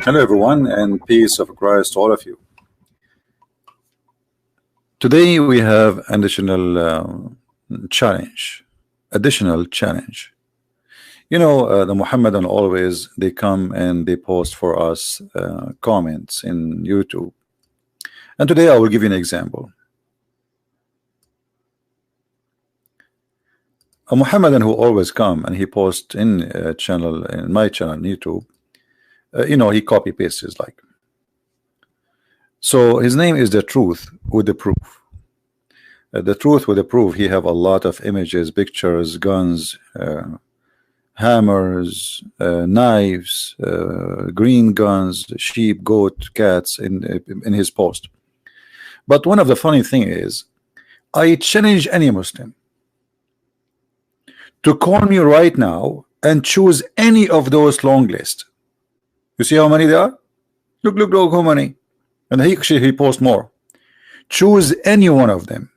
Hello, everyone, and peace of Christ to all of you. Today we have challenge, additional challenge. The Muhammadan always they come and they post for us comments in YouTube, and today I will give you an example. A Muhammadan who always come and he posts in my channel on YouTube. He copy pastes like. So his name is the truth with the proof. The truth with the proof. He have a lot of images, pictures, guns, hammers, knives, green guns, sheep, goat, cats in his post. But one of the funny thing is, I challenge any Muslim to call me right now and choose any of those long lists. You see how many there are? Look how many. And he posts more. Choose any one of them.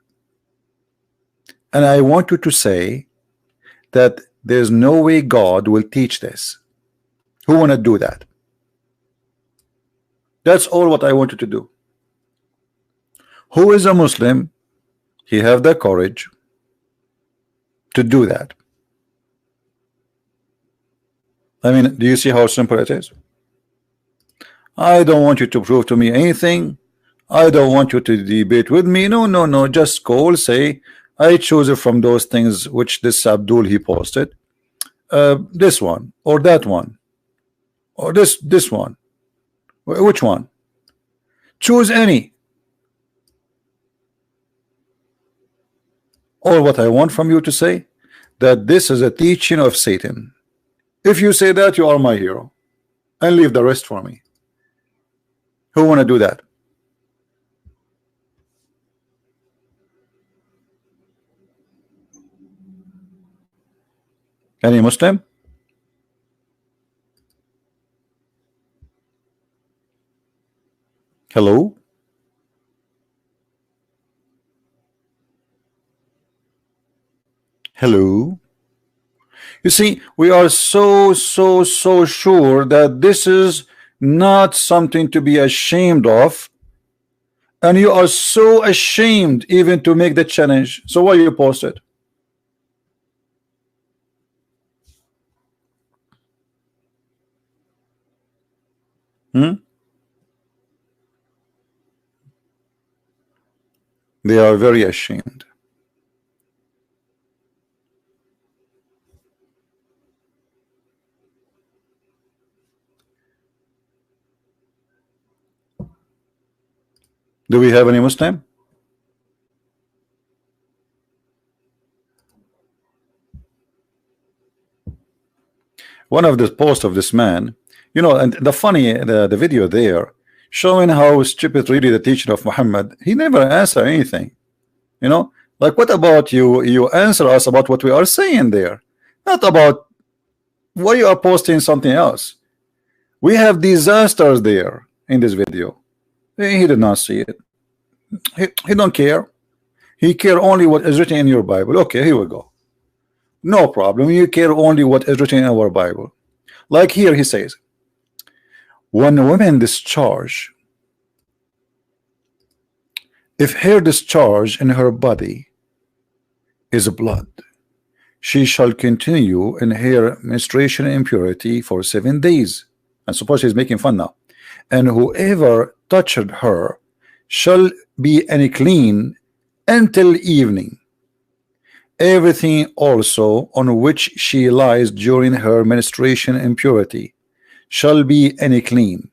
And I want you to say that there's no way God will teach this. Who want to do that? That's all what I want you to do. Who is a Muslim? He have the courage to do that. I mean, do you see how simple it is? I don't want you to prove to me anything. I don't want you to debate with me. No. Just call, say, I choose it from those things which this Abdul he posted. This one or that one or this one. Which one? Choose any. All what I want from you to say that this is a teaching of Satan. If you say that, you are my hero, and leave the rest for me. Who want to do that? Any Muslim? Hello? Hello? You see, we are so sure that this is not something to be ashamed of, and you are so ashamed even to make the challenge. So why you post it? They are very ashamed. Do we have any Muslim? One of the posts of this man, and the video there showing how stupid really the teaching of Muhammad. He never answer anything. Like, what about you answer us about what we are saying there, not about why you are posting something else. We have disasters there in this video. He did not see it. He don't care. He care only what is written in your Bible. Okay, here we go. No problem. You care only what is written in our Bible. Like here he says, when a woman discharge, if her discharge in her body is blood, she shall continue in her menstruation impurity for 7 days. And suppose she's making fun now. And whoever touched her shall be unclean until evening. Everything also on which she lies during her menstruation impurity shall be unclean,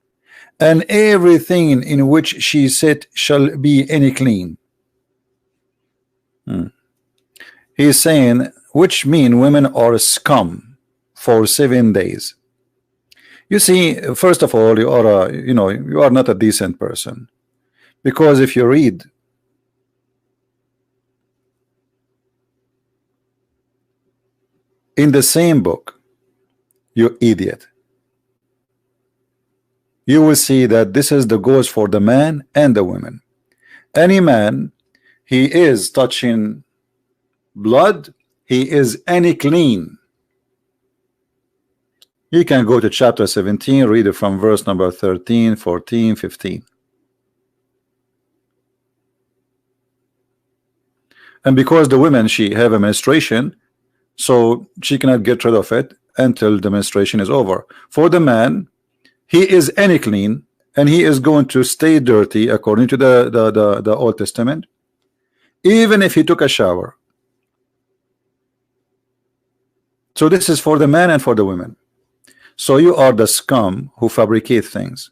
and everything in which she sit shall be unclean. He's saying, which mean women are scum for 7 days. You see, first of all, you are not a decent person, because if you read in the same book, you idiot, you will see that this is the goes for the man and the woman. Any man, he is touching blood, he is unclean. You can go to chapter 17, read it from verse number 13, 14, 15. And because the women, she have a menstruation, so she cannot get rid of it until the menstruation is over. For the man, he is any clean, and he is going to stay dirty according to the Old Testament, even if he took a shower. So this is for the man and for the women. So you are the scum who fabricate things.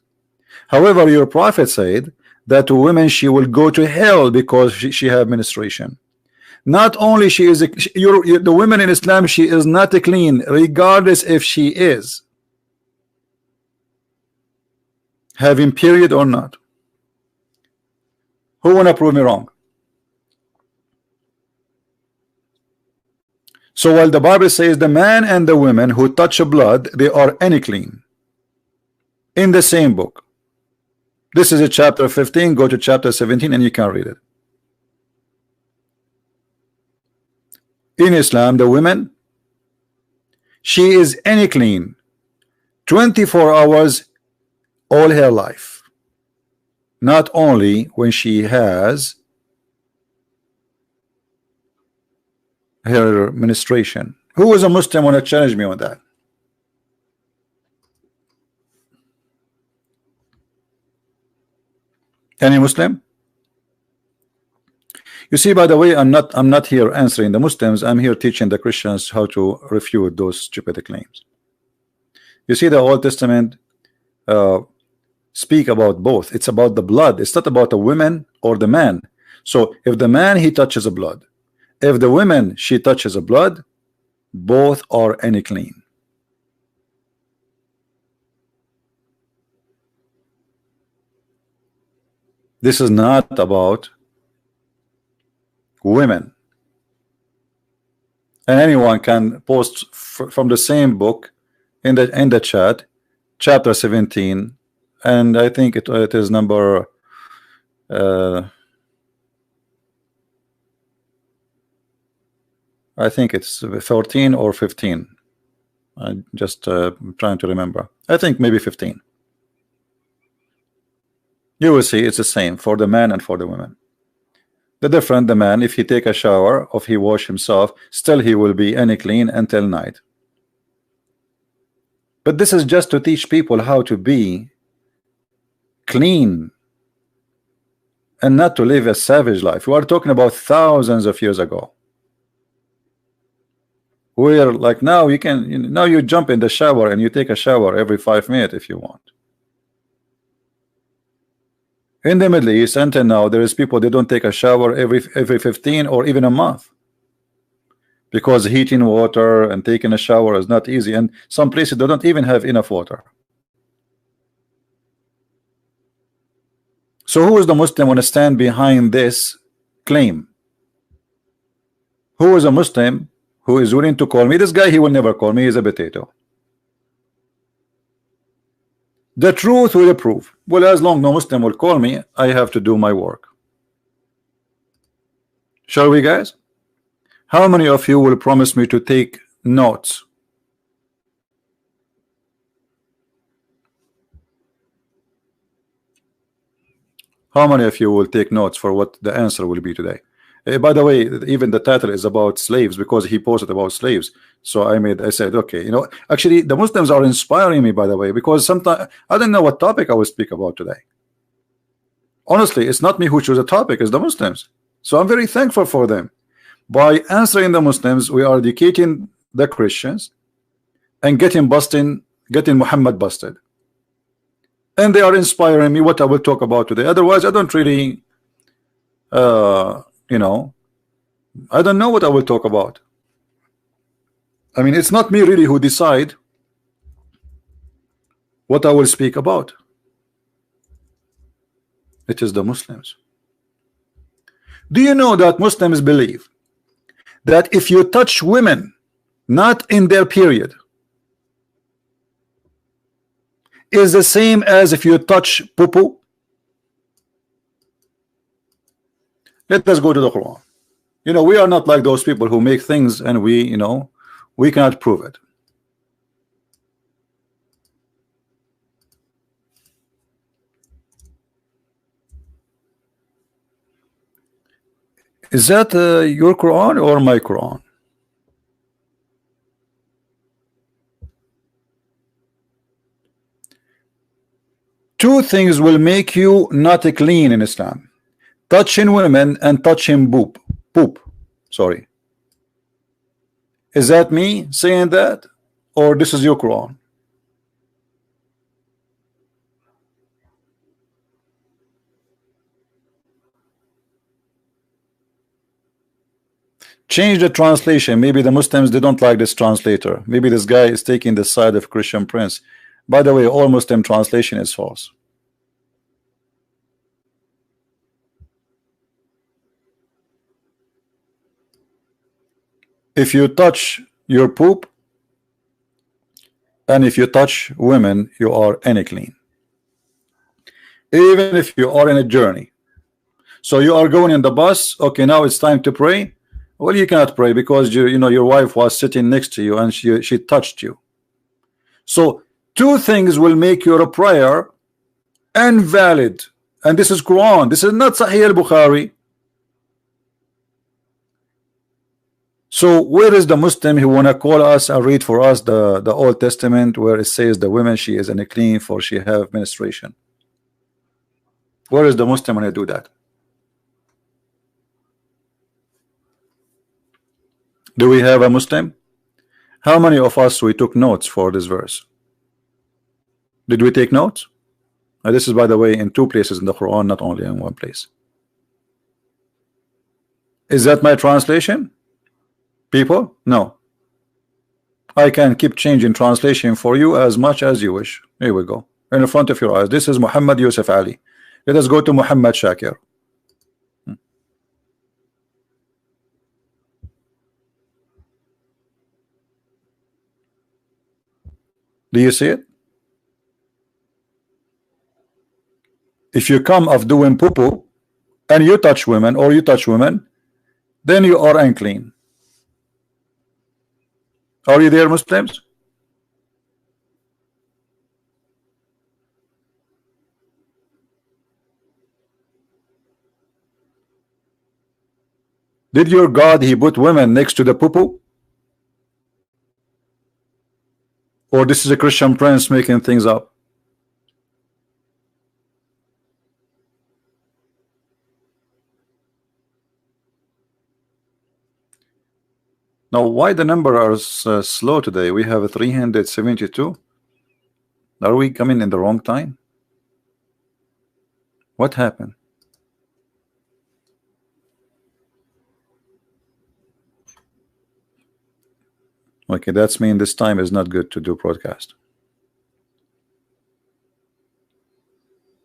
However, your prophet said that to women she will go to hell because she have menstruation. Not only she is the women in Islam, she is not clean regardless if she is having period or not. Who wanna prove me wrong? So while the Bible says the man and the women who touch blood, they are unclean, in the same book. This is a chapter 15. Go to chapter 17 and you can read it. In Islam, the woman, she is unclean 24 hours all her life, not only when she has her menstruation. Who is a Muslim want to challenge me on that? Any Muslim? You see, by the way, I'm not here answering the Muslims. I'm here teaching the Christians how to refute those stupid claims. You see, the Old Testament speak about both. It's about the blood. It's not about the women or the man. So if the man, he touches a blood, if the woman, she touches a blood, both are unclean. This is not about women. And anyone can post from the same book in the chat, chapter 17, and I think it is number I think it's 14 or 15. I'm just trying to remember. I think maybe 15. You will see it's the same for the man and for the women. The different, the man, if he take a shower, if he wash himself, still he will be unclean until night. But this is just to teach people how to be clean and not to live a savage life. We are talking about thousands of years ago. We're like now you can now you jump in the shower and you take a shower every 5 minutes if you want. In the Middle East until now, there is people they don't take a shower every 15 or even a month, because heating water and taking a shower is not easy, and some places they don't even have enough water. So who is the Muslim want to stand behind this claim? Who is a Muslim who is willing to call me? This guy, he will never call me, he's a potato. The truth will prove. Well, as long no Muslim will call me, I have to do my work. Shall we, guys? How many of you will promise me to take notes? How many of you will take notes for what the answer will be today? By the way, even the title is about slaves because he posted about slaves. So I said, okay, you know, actually the Muslims are inspiring me, by the way, because sometimes I don't know what topic I will speak about today. Honestly, it's not me who chose a topic, it's the Muslims. So I'm very thankful for them. By answering the Muslims, we are educating the Christians and getting Muhammad busted. And they are inspiring me what I will talk about today. Otherwise, I don't really you know, I don't know what I will talk about. I mean, it's not me really who decide what I will speak about. It is the Muslims. Do you know that Muslims believe that if you touch women not in their period is the same as if you touch poo-poo? Let us go to the Quran. You know, we are not like those people who make things and we, you know, we cannot prove it. Is that your Quran or my Quran? Two things will make you not clean in Islam: touching women and touching poop. Sorry. Is that me saying that, or this is your Quran? Change the translation. Maybe the Muslims, they don't like this translator. Maybe this guy is taking the side of Christian Prince. By the way, all Muslim translation is false. If you touch your poop and if you touch women, you are unclean. Even if you are in a journey. So you are going in the bus. Okay, now it's time to pray. Well, you cannot pray because you know your wife was sitting next to you and she touched you. So two things will make your prayer invalid, and this is Quran. This is not Sahih al-Bukhari. So where is the Muslim who wanna call us and read for us the Old Testament where it says the women she is unclean for she have menstruation? Where is the Muslim when I do that? Do we have a Muslim? How many of us we took notes for this verse? Did we take notes? This is, by the way, in two places in the Quran, not only in one place. Is that my translation? People? No. I can keep changing translation for you as much as you wish. Here we go. In front of your eyes. This is Muhammad Yusuf Ali. Let us go to Muhammad Shakir. Do you see it? If you come of doing poo-poo and you touch women or you touch women, then you are unclean. Are you there, Muslims? Did your God he put women next to the poo-poo? Or this is a Christian Prince making things up? Now, why the number are slow today? We have a 372. Are we coming in the wrong time? What happened? Okay, that's mean this time is not good to do broadcast.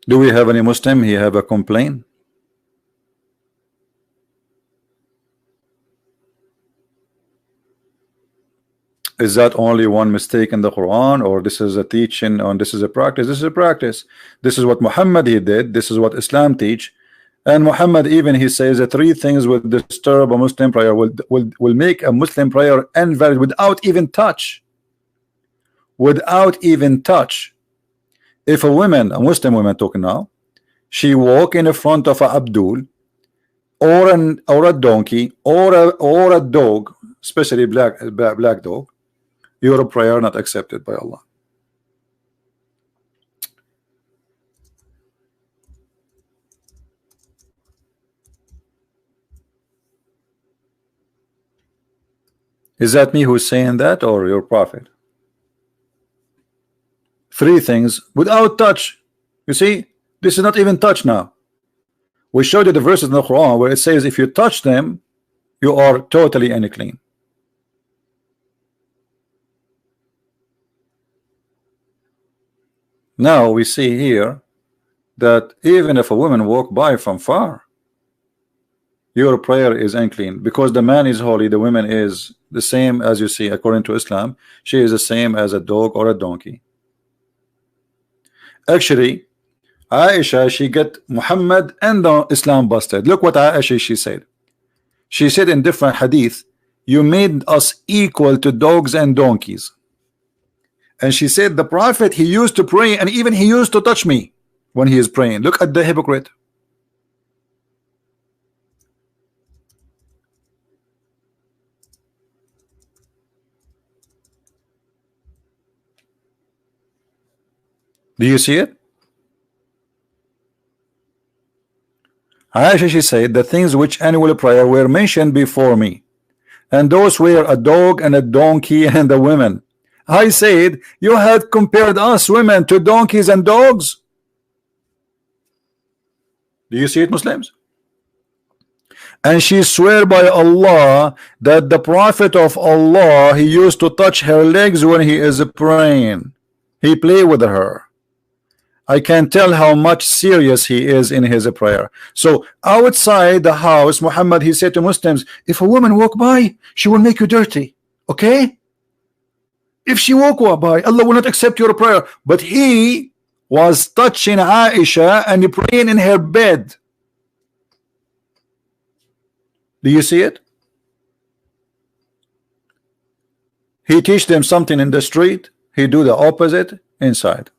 Do we have any Muslim? He have a complaint? Is that only one mistake in the Quran, or this is a teaching, or this is a practice? This is a practice. This is what Muhammad he did. This is what Islam teach. And Muhammad even he says that three things will disturb a Muslim prayer, will make a Muslim prayer invalid without even touch. Without even touch. If a Muslim woman talking now, she walk in the front of a Abdul or a donkey or a dog, especially black dog, your prayer not accepted by Allah. Is that me who's saying that, or your prophet? Three things without touch. You see, this is not even touch now. We showed you the verses in the Quran where it says if you touch them, you are totally unclean. Now we see here that even if a woman walk by from far, your prayer is unclean, because the man is holy, the woman is the same. As you see, according to Islam, she is the same as a dog or a donkey. Actually, Aisha, she get Muhammad and the Islam busted. Look what Aisha she said. She said in different hadith, you made us equal to dogs and donkeys. And she said the prophet he used to pray, and even he used to touch me when he is praying. Look at the hypocrite. Do you see it? Aisha, she said, the things which annual prayer were mentioned before me, and those were a dog and a donkey and a woman. I said, you had compared us women to donkeys and dogs. Do you see it, Muslims? And she swear by Allah that the Prophet of Allah, he used to touch her legs when he is praying. He play with her. I can tell how much serious he is in his prayer. So outside the house, Muhammad, he said to Muslims, if a woman walk by, she will make you dirty. Okay? If she walk by, Allah will not accept your prayer. But he was touching Aisha and praying in her bed. Do you see it? He teach them something in the street, he do the opposite inside.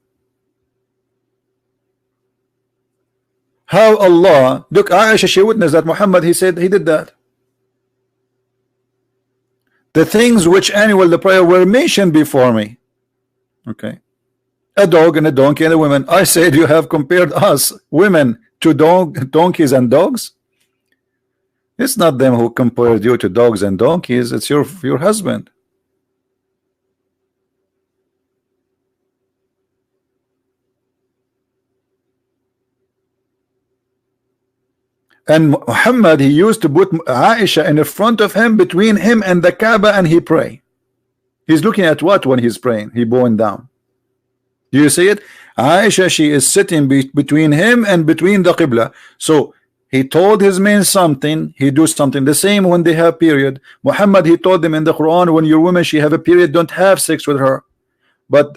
How Allah, look, Aisha, she witnessed that Muhammad, he said he did that. The things which annual the prayer were mentioned before me. Okay. A dog and a donkey and a woman. I said you have compared us women to donkeys and dogs. It's not them who compared you to dogs and donkeys, it's your husband. And Muhammad, he used to put Aisha in the front of him, between him and the Kaaba, and he pray. He's looking at what when he's praying? He bowing down. Do you see it? Aisha, she is sitting between him and between the Qibla. So he told his men something, he do something. The same when they have period. Muhammad, he told them in the Quran, when your woman, she have a period, don't have sex with her. But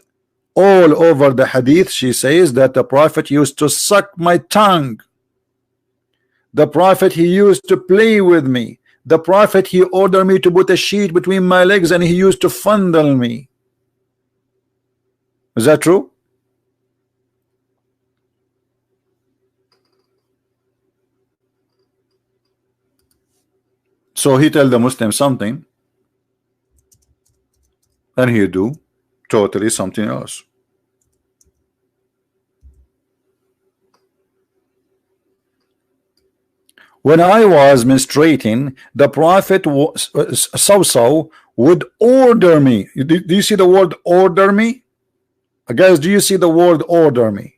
all over the hadith, she says that the Prophet used to suck my tongue. The Prophet, he used to play with me. The Prophet, he ordered me to put a sheet between my legs and he used to fondle me. Is that true? So he tell the Muslim something and he do totally something else. When I was menstruating, the Prophet would order me. Do you see the word order me? Guys, do you see the word order me?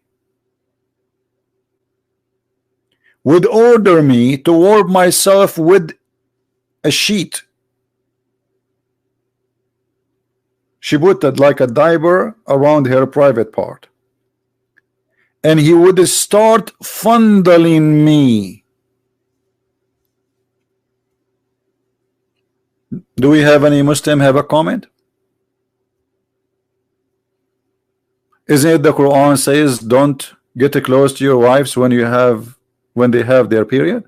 Would order me to warm myself with a sheet. She put it like a diaper around her private part. And he would start fondling me. Do we have any Muslim have a comment? Isn't it the Quran says don't get close to your wives when they have their period?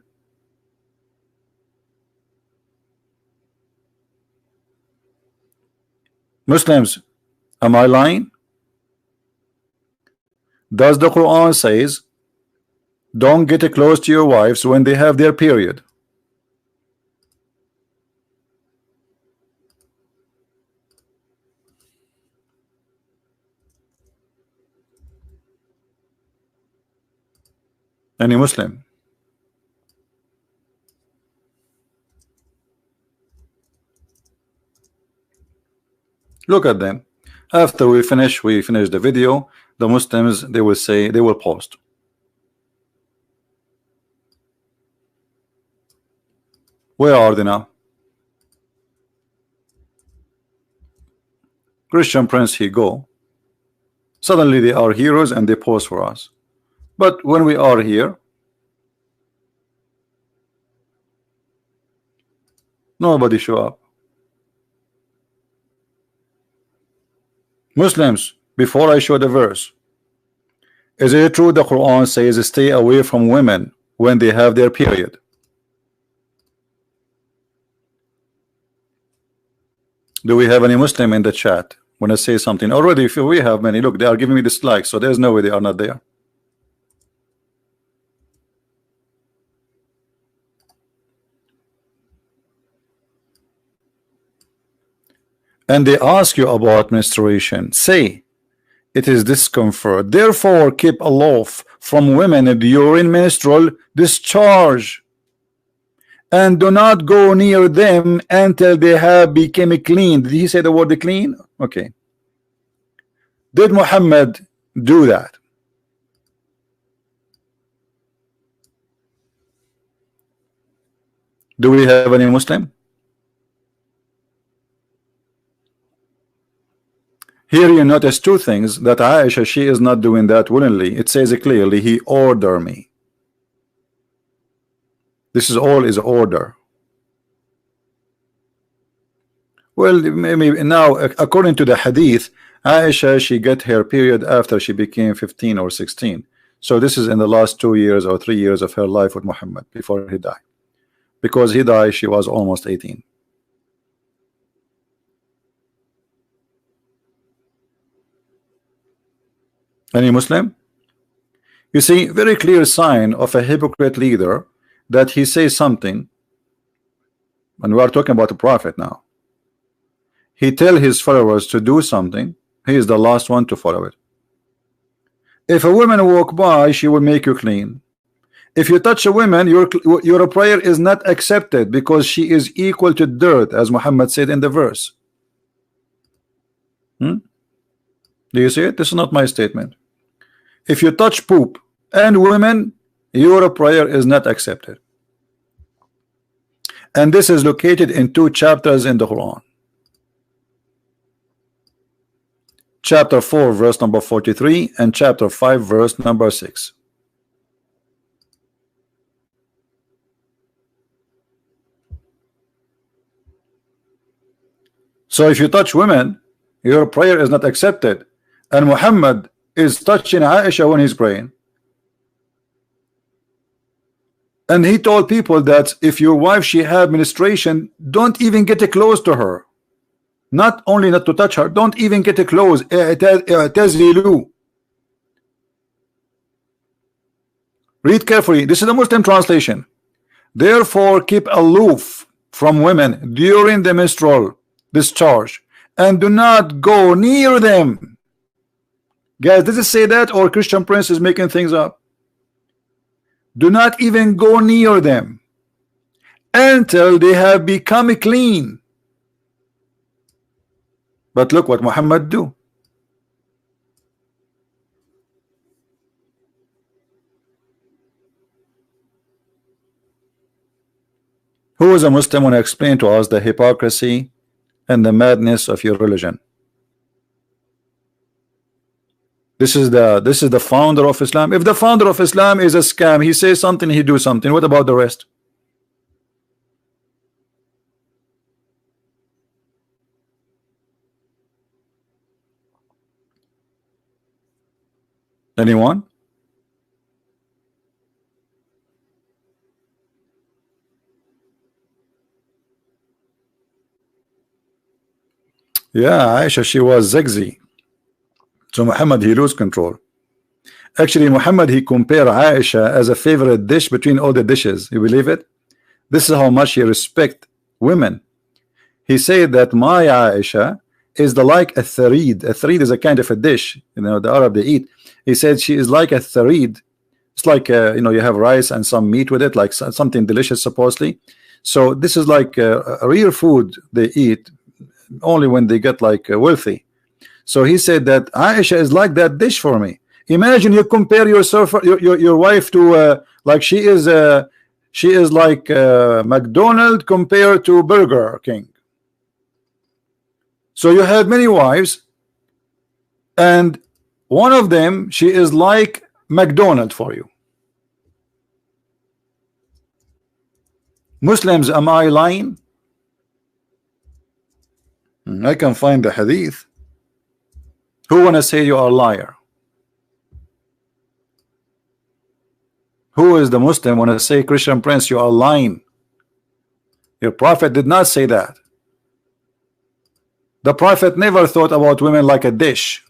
Muslims, am I lying? Does the Quran says don't get close to your wives when they have their period? Any Muslim? Look at them. After we finish the video. The Muslims, they will say, they will post. Where are they now? Christian Prince, he go. Suddenly they are heroes and they post for us. But when we are here, nobody show up. Muslims, before I show the verse, is it true the Quran says stay away from women when they have their period? Do we have any Muslim in the chat when I say something? Already, if we have many, look, they are giving me dislikes, so there's no way they are not there. And they ask you about menstruation. Say, it is discomfort. Therefore, keep aloof from women during menstrual discharge, and do not go near them until they have become clean. Did he say the word clean? Okay. Did Muhammad do that? Do we have any Muslim? Here you notice two things, that Aisha, she is not doing that willingly. It says clearly, he ordered me. This is all is order. Well, maybe now, according to the hadith, Aisha, she get her period after she became 15 or 16. So this is in the last 2 years or 3 years of her life with Muhammad before he died. Because he died, she was almost 18. Any Muslim? You see, very clear sign of a hypocrite leader that he says something, and we are talking about the prophet now. He tell his followers to do something, he is the last one to follow it. If a woman walk by, she will make you clean. If you touch a woman, your prayer is not accepted because she is equal to dirt, as Muhammad said in the verse. Do you see it? This is not my statement. If you touch poop and women, your prayer is not accepted. And this is located in 2 chapters in the Quran. Chapter 4 verse number 43 and chapter 5 verse number 6. So if you touch women, your prayer is not accepted, and Muhammad is touching Aisha when he's praying, and he told people that if your wife she had menstruation, don't even get close to her. Not only not to touch her, don't even get close. Read carefully. This is the Muslim translation. Therefore, keep aloof from women during the menstrual discharge, and do not go near them. Guys, does it say that, or Christian Prince is making things up? Do not even go near them until they have become clean. But look what Muhammad do. Who is a Muslim want to explain to us the hypocrisy and the madness of your religion? This is the founder of Islam. If the founder of Islam is a scam, he says something, he do something. What about the rest? Anyone? Yeah, Aisha, she was zigzag. So Muhammad, he lose control. Actually, Muhammad, he compare Aisha as a favorite dish between all the dishes. You believe it? This is how much he respect women. He said that my Aisha is the like a tharid. A tharid is a kind of a dish, you know, the Arab they eat. He said she is like a tharid. It's like you know, you have rice and some meat with it, like something delicious supposedly. So this is like a real food they eat only when they get like wealthy. So he said that Aisha is like that dish for me. Imagine you compare yourself, your wife to like she is like McDonald compared to Burger King. So you have many wives, and one of them, she is like McDonald for you. Muslims, am I lying? I can find the hadith. Who wanna say you are a liar? Who is the Muslim wanna say, Christian Prince, you are lying? Your prophet did not say that. The prophet never thought about women like a dish.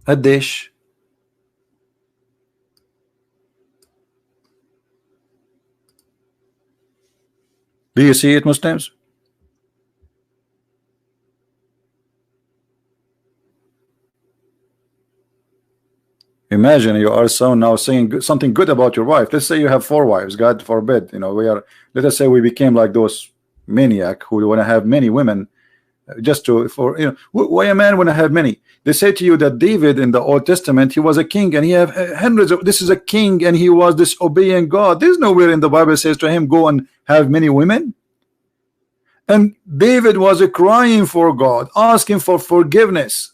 A dish. Do you see it, Muslims? Imagine you are so now saying something good about your wife. Let's say you have 4 wives, God forbid. You know, we are. Let us say we became like those maniac who want to have many women, just to for you know. Why a man want to have many? They say to you that David in the Old Testament, he was a king and he have hundreds of. This is a king and he was disobeying God. There's nowhere in the Bible says to him go and have many women. And David was crying for God, asking for forgiveness.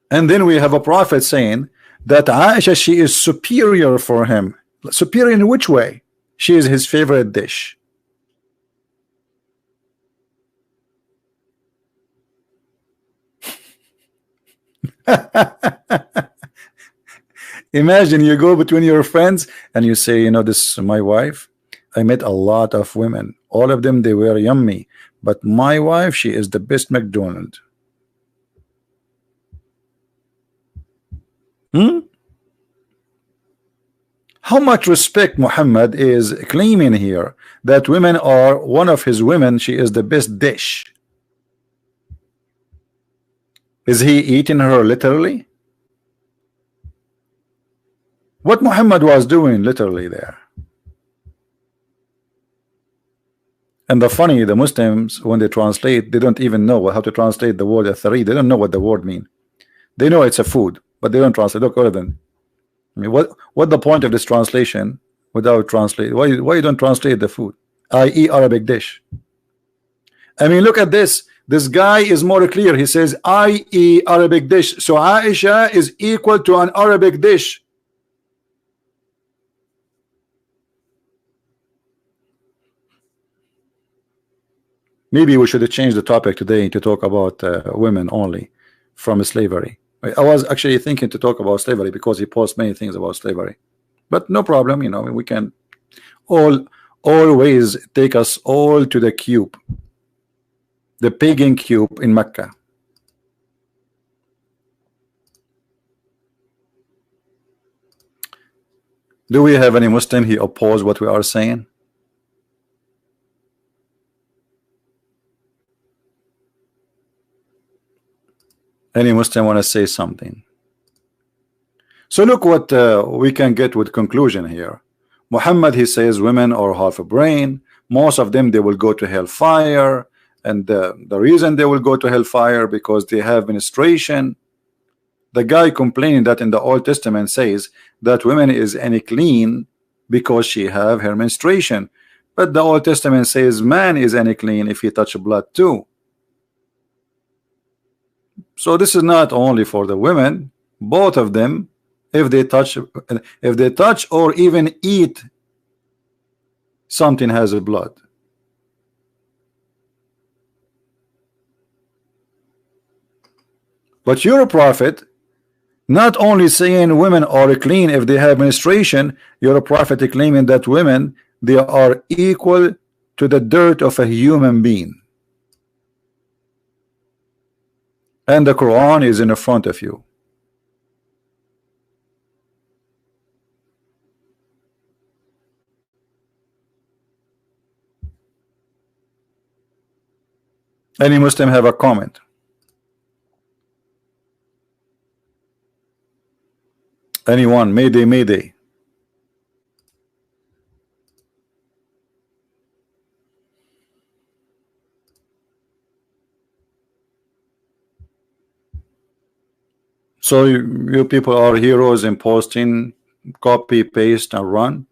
And then we have a prophet saying that Aisha, she is superior for him. Superior in which way? She is his favorite dish. Imagine you go between your friends and you say, you know, this is my wife. I met a lot of women. All of them, they were yummy. But my wife, she is the best McDonald's. How much respect Muhammad is claiming here that women are one of his women, she is the best dish. Is he eating her literally? What Muhammad was doing literally there. And the funny, the Muslims, when they translate, they don't even know how to translate the word athari. They don't know what the word mean. They know it's a food, but they don't translate. Look, all of them. I mean, what the point of this translation without translate? Why you don't translate the food, i.e. Arabic dish? I mean, look at this. This guy is more clear. He says i.e. Arabic dish. So Aisha is equal to an Arabic dish. Maybe we should change the topic today to talk about women only from slavery. I was actually thinking to talk about slavery because he posts many things about slavery, but no problem. You know, we can always take us all to the cube, the pagan cube in Mecca. Do we have any Muslim he oppose what we are saying? Any Muslim want to say something? So look what we can get with conclusion here. Muhammad, he says women are half a brain. Most of them, they will go to hellfire. And the reason they will go to hellfire because they have menstruation. The guy complaining that in the Old Testament says that women is unclean because she have her menstruation. But the Old Testament says man is unclean if he touch blood too. So this is not only for the women, both of them, if they touch or even eat something has a blood. But your prophet not only saying women are clean if they have menstruation, your prophet claiming that women, they are equal to the dirt of a human being. And the Quran is in front of you. Any Muslim have a comment? Anyone? Mayday, mayday. So you people are heroes in posting, copy, paste, and run.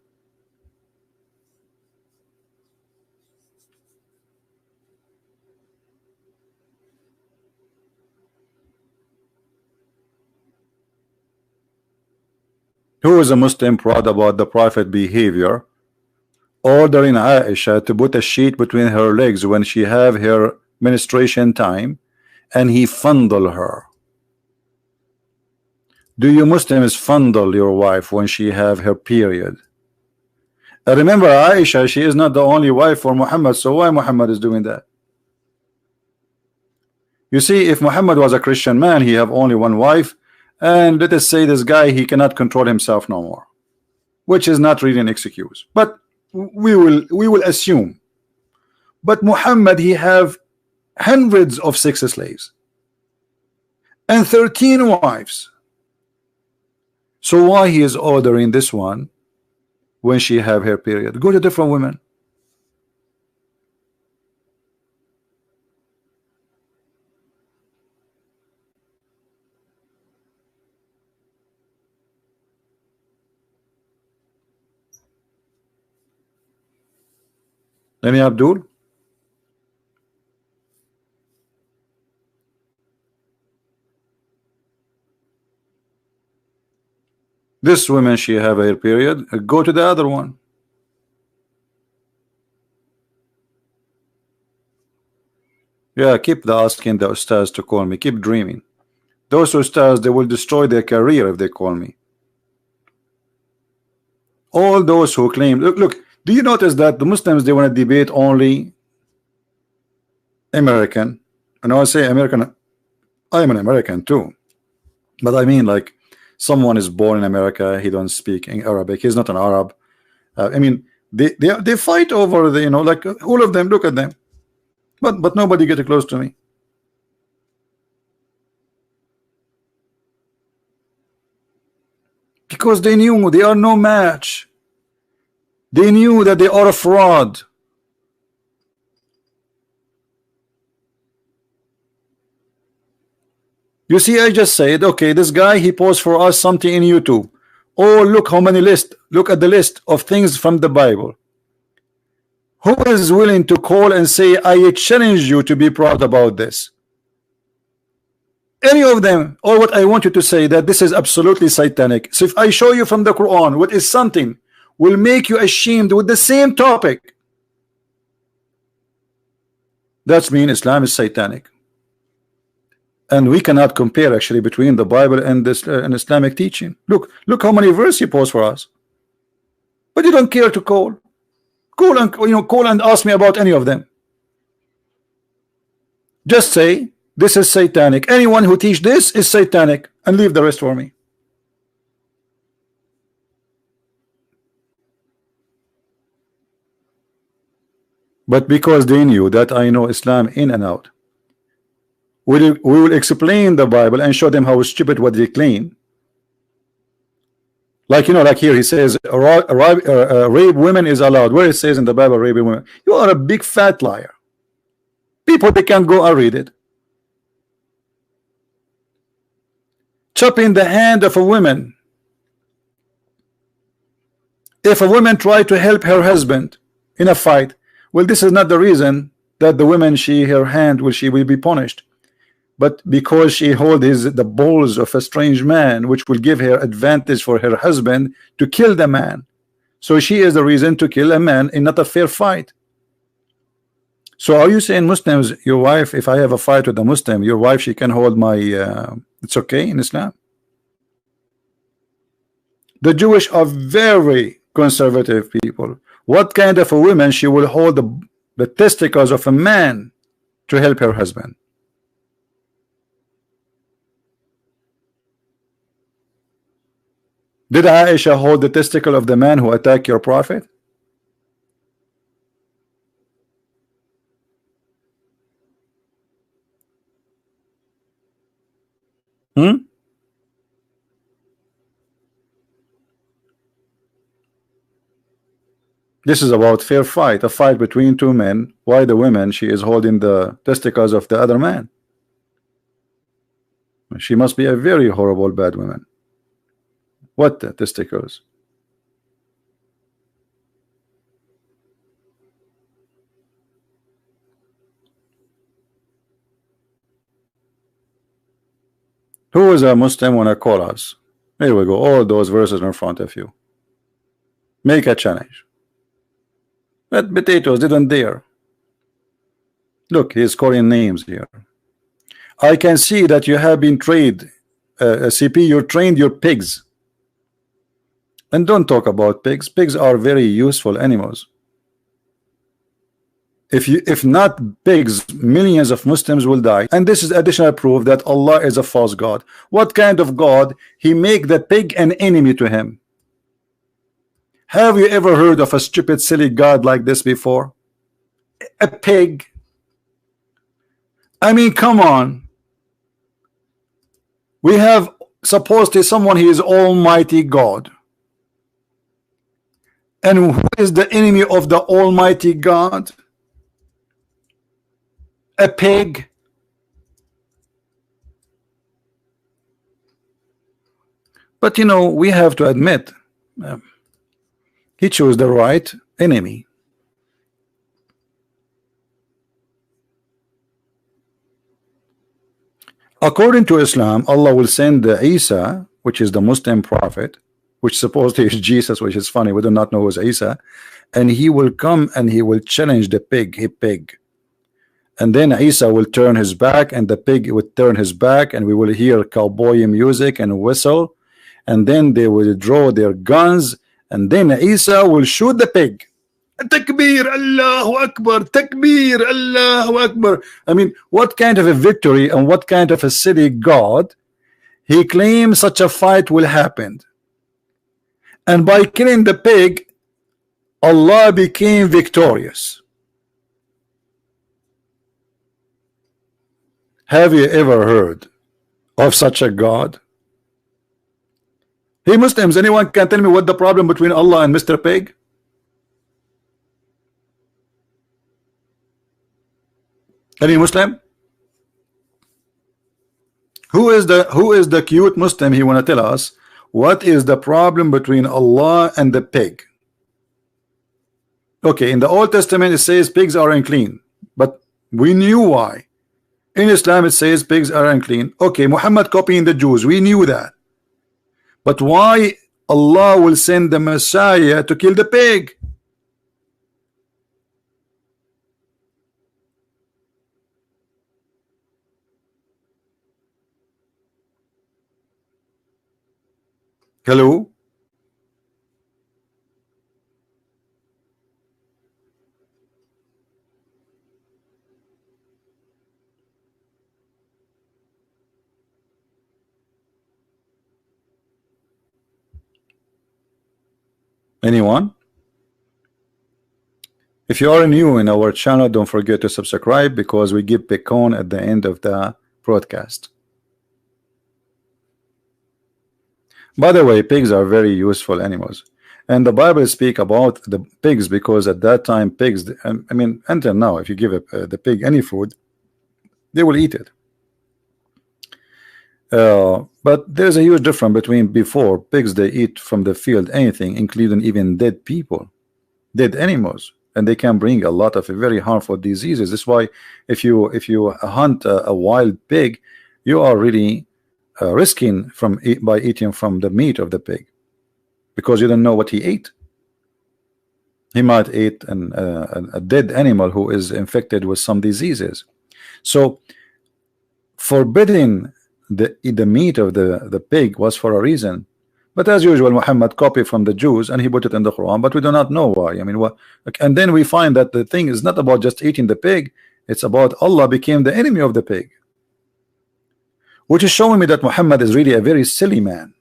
Who is a Muslim proud about the Prophet behavior, ordering Aisha to put a sheet between her legs when she have her menstruation time, and he fondle her? Do you Muslims fondle your wife when she have her period? Remember, Aisha, she is not the only wife for Muhammad, so why Muhammad is doing that? You see, if Muhammad was a Christian man, he have only one wife, and let us say this guy, he cannot control himself no more, which is not really an excuse, but we will assume. But Muhammad, he have hundreds of sex slaves and 13 wives. So why he is ordering this one when she have her period? Go to different women. Let me Abdul. This woman, she have her period. Go to the other one. Yeah, keep the asking the ustaz to call me. Keep dreaming. Those ustaz, they will destroy their career if they call me. All those who claim, look, do you notice that the Muslims, they want to debate only American? And I say American, I am an American too, but I mean, like, someone is born in America, he don't speak in Arabic, he's not an Arab. I mean, they fight over the, like all of them. Look at them, but nobody get close to me. Because they knew they are no match. They knew that they are a fraud. You see, I just said, okay, this guy, he posts for us something in YouTube. Oh, look how many lists. Look at the list of things from the Bible. Who is willing to call and say, I challenge you to be proud about this? Any of them, or what I want you to say that this is absolutely satanic. So if I show you from the Quran what is something will make you ashamed with the same topic, that's mean Islam is satanic. And we cannot compare actually between the Bible and this and Islamic teaching. Look how many verses he posts for us. But you don't care to call and call and ask me about any of them. Just say this is satanic. Anyone who teach this is satanic, and leave the rest for me. But because they knew that I know Islam in and out, we will explain the Bible and show them how stupid what they claim. Like, like here he says rape women is allowed. Where it says in the Bible rape women? You are a big fat liar. People, they can go and read it. Chopping the hand of a woman. If a woman try to help her husband in a fight, well, this is not the reason that the woman, her hand she will be punished, but because she holds the balls of a strange man, which will give her advantage for her husband to kill the man. So she is the reason to kill a man in not a fair fight. So are you saying Muslims, your wife, if I have a fight with a Muslim, your wife, she can hold my it's okay in Islam? The Jewish are very conservative people. What kind of a woman she will hold the testicles of a man to help her husband? Did Aisha hold the testicle of the man who attacked your prophet? This is about fair fight, a fight between two men. Why the woman, she is holding the testicles of the other man? She must be a very horrible bad woman. What the testicles? Who is a Muslim when I call us? Here we go. All those verses in front of you. Make a challenge. But potatoes didn't dare. Look, he's calling names here. I can see that you have been trained, CP. You trained your pigs. And don't talk about pigs. Pigs are very useful animals. If not pigs, millions of Muslims will die. And this is additional proof that Allah is a false God. What kind of God? He make the pig an enemy to him. Have you ever heard of a stupid silly God like this before? A pig. I mean, come on. We have supposedly someone, he is Almighty God. And who is the enemy of the Almighty God? A pig. But you know, we have to admit, he chose the right enemy. According to Islam, Allah will send Isa, which is the Muslim prophet, which supposedly is Jesus, which is funny, we do not know who's Isa, and he will come and he will challenge the pig, a pig. And then Isa will turn his back and the pig would turn his back, and we will hear cowboy music and whistle, and then they will draw their guns, and then Isa will shoot the pig. Takbir, Allahu Akbar, Takbir, Allahu Akbar. I mean, what kind of a victory and what kind of a silly God he claims such a fight will happen? And by killing the pig, Allah became victorious. Have you ever heard of such a God? Hey Muslims, anyone can tell me what the problem between Allah and Mr. Pig? Any Muslim? Who is the cute Muslim? He want to tell us what is the problem between Allah and the pig? Okay, in the Old Testament it says pigs are unclean, but we knew why. In Islam it says pigs are unclean. Okay, Muhammad copying the Jews, we knew that. But why Allah will send the Messiah to kill the pig? Hello? Anyone? If you are new in our channel, don't forget to subscribe, because we give Pecon at the end of the broadcast. By the way, pigs are very useful animals, and the Bible speak about the pigs because at that time pigs, I mean until now, if you give the pig any food, they will eat it. But there's a huge difference between before. Pigs, they eat from the field anything, including even dead people, dead animals, and they can bring a lot of very harmful diseases. That's why if you hunt a wild pig, you are really risking by eating from the meat of the pig, because you don't know what he ate. He might eat a dead animal who is infected with some diseases. So forbidding the meat of the pig was for a reason. But as usual, Muhammad copied from the Jews and he put it in the Quran, but we do not know why. I mean, what? And then we find that the thing is not about just eating the pig, it's about Allah became the enemy of the pig, which is showing me that Muhammad is really a very silly man.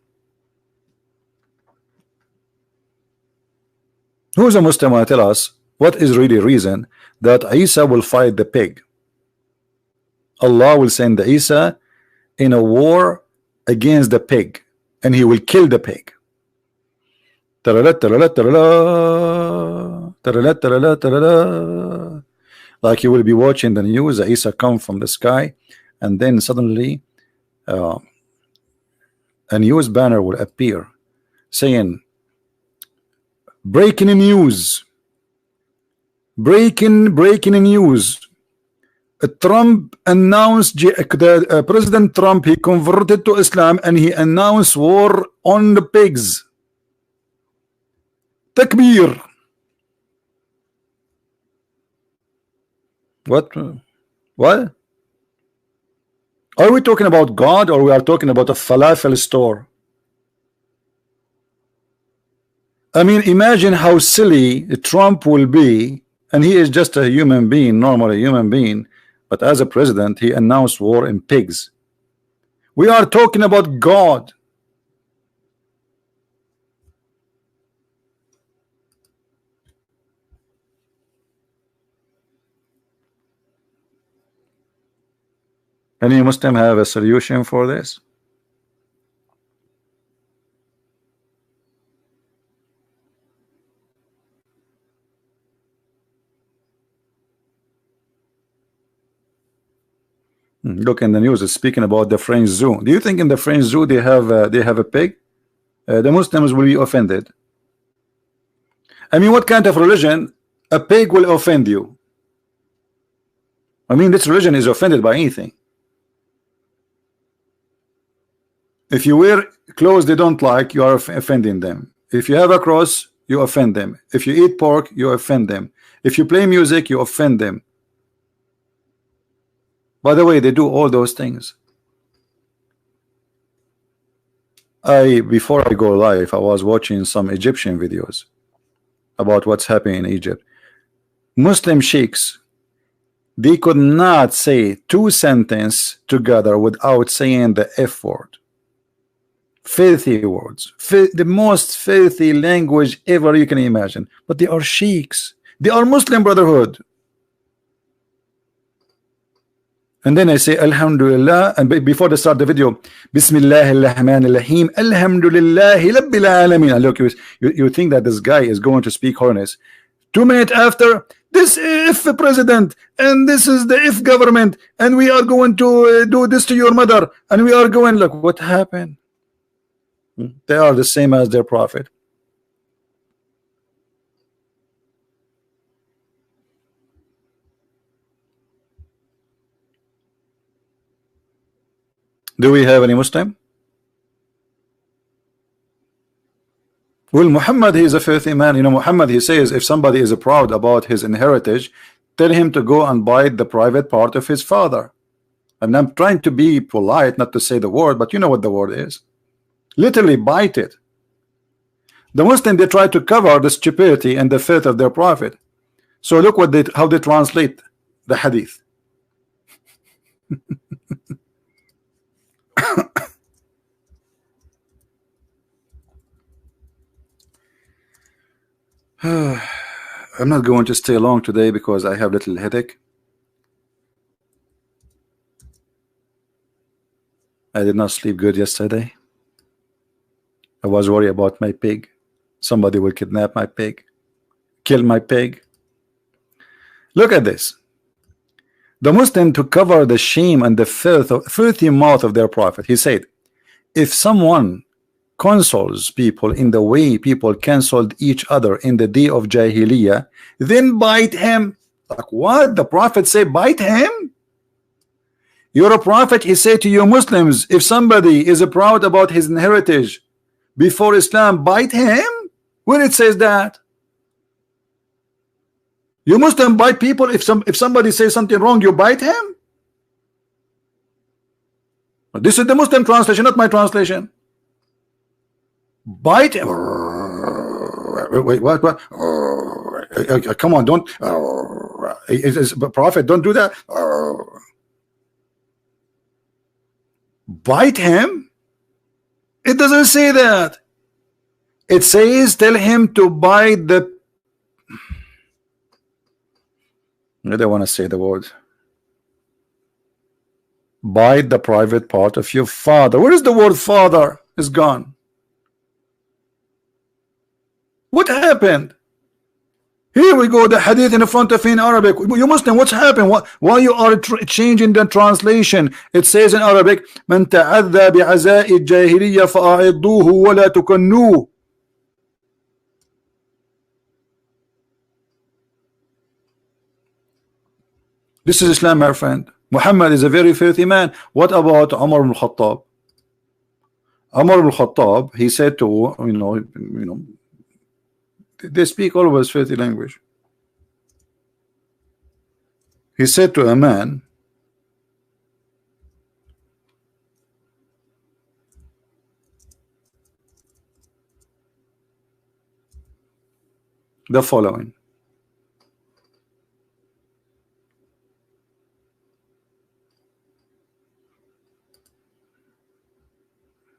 Who is a Muslim want to tell us what is really reason that Isa will fight the pig? Allah will send Isa in a war against the pig, and he will kill the pig. Like you will be watching the news, Isa come from the sky, and then suddenly a news banner will appear saying, breaking news, breaking news, Trump announced President Trump, he converted to Islam and he announced war on the pigs. Takbir. What are we talking about? God, or we are talking about a falafel store? I mean, imagine how silly Trump will be, and he is just a human being, normally a human being, but as a president he announced war in pigs. We are talking about God. Any Muslim have a solution for this? Look in the news, it's speaking about the French zoo. Do you think in the French zoo they have a pig? The Muslims will be offended. I mean, what kind of religion a pig will offend you? I mean, this religion is offended by anything. If you wear clothes they don't like, you are offending them. If you have a cross, you offend them. If you eat pork, you offend them. If you play music, you offend them. By the way, they do all those things. Before I go live, I was watching some Egyptian videos about what's happening in Egypt. Muslim sheikhs, they could not say two sentences together without saying the F word. Filthy words, the most filthy language ever you can imagine. But they are sheikhs, they are Muslim Brotherhood. And then I say Alhamdulillah, and before they start the video, Bismillah ar-Rahman ar-Rahim, Alhamdulillah Rabbil Alameen. Look, you think that this guy is going to speak holiness. 2 minutes after, this if president, and this is the if government, and we are going to do this to your mother, and we are going, look what happened. They are the same as their prophet. Do we have any Muslim? Well, Muhammad, he is a filthy man. You know, Muhammad, he says if somebody is proud about his inheritance, tell him to go and bite the private part of his father. And I'm trying to be polite, not to say the word, but you know what the word is. Literally bite it. The Muslim, they try to cover the stupidity and the filth of their prophet. So look what how they translate the hadith. I'm not going to stay long today because I have a little headache. I did not sleep good yesterday. I was worried about my pig. Somebody will kidnap my pig, kill my pig. Look at this. The Muslim, to cover the shame and the filthy mouth of their prophet, he said, if someone consoles people in the way people canceled each other in the day of Jahiliyyah, then bite him. Like what? The prophet say bite him? You're a prophet. He said to you Muslims, if somebody is proud about his heritage before Islam, bite him? Where it says that? You Muslim bite people. If somebody says something wrong, you bite him? This is the Muslim translation, not my translation. Bite him. Wait, what? Come on, don't. Prophet, don't do that. Bite him? It doesn't say that. It says tell him to bite the. I don't want to say the word. Bite the private part of your father. Where is the word father? It's gone. What happened? Here we go, the hadith in front of in Arabic. You Muslim, what's happened? Why you are changing the translation? It says in Arabic, "Man ta'adha bi'aza'i al-jahiliyya fa'a'idduhu wa la tukannuhu." This is Islam, my friend. Muhammad is a very filthy man. What about Umar ibn Khattab? Umar ibn Khattab, he said to, you know, they speak always filthy language. He said to a man, the following.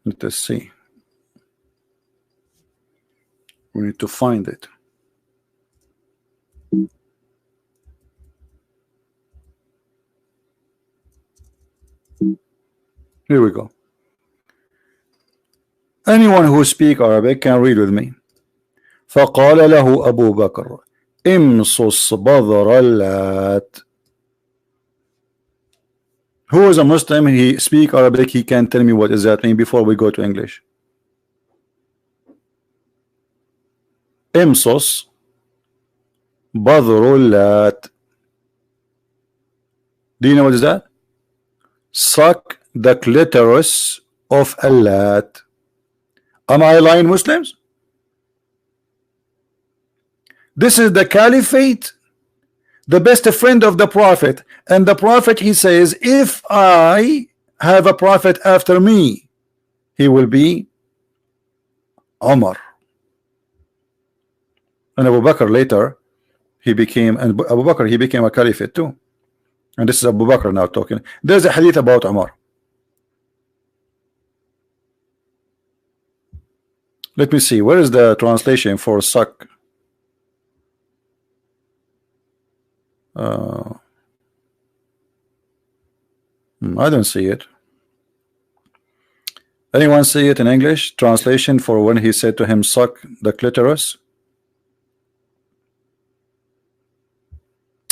Let us see. We need to find it. Here we go. Anyone who speak Arabic can read with me. فقال له أبو بكر امصص بذر اللات. Who is a Muslim? He speak Arabic. He can tell me what does that mean before we go to English. امصص بذر اللات. Do you know what is that? Suck the clitoris of Allat. Am I lying, Muslims? This is the caliphate, the best friend of the prophet, and the prophet, he says, if I have a prophet after me, he will be Umar. And Abu Bakr later, he became, and Abu Bakr, he became a caliphate too. And this is Abu Bakr now talking. There's a hadith about Umar. Let me see, where is the translation for suck? I don't see it. Anyone see it in English? Translation for when he said to him, suck the clitoris?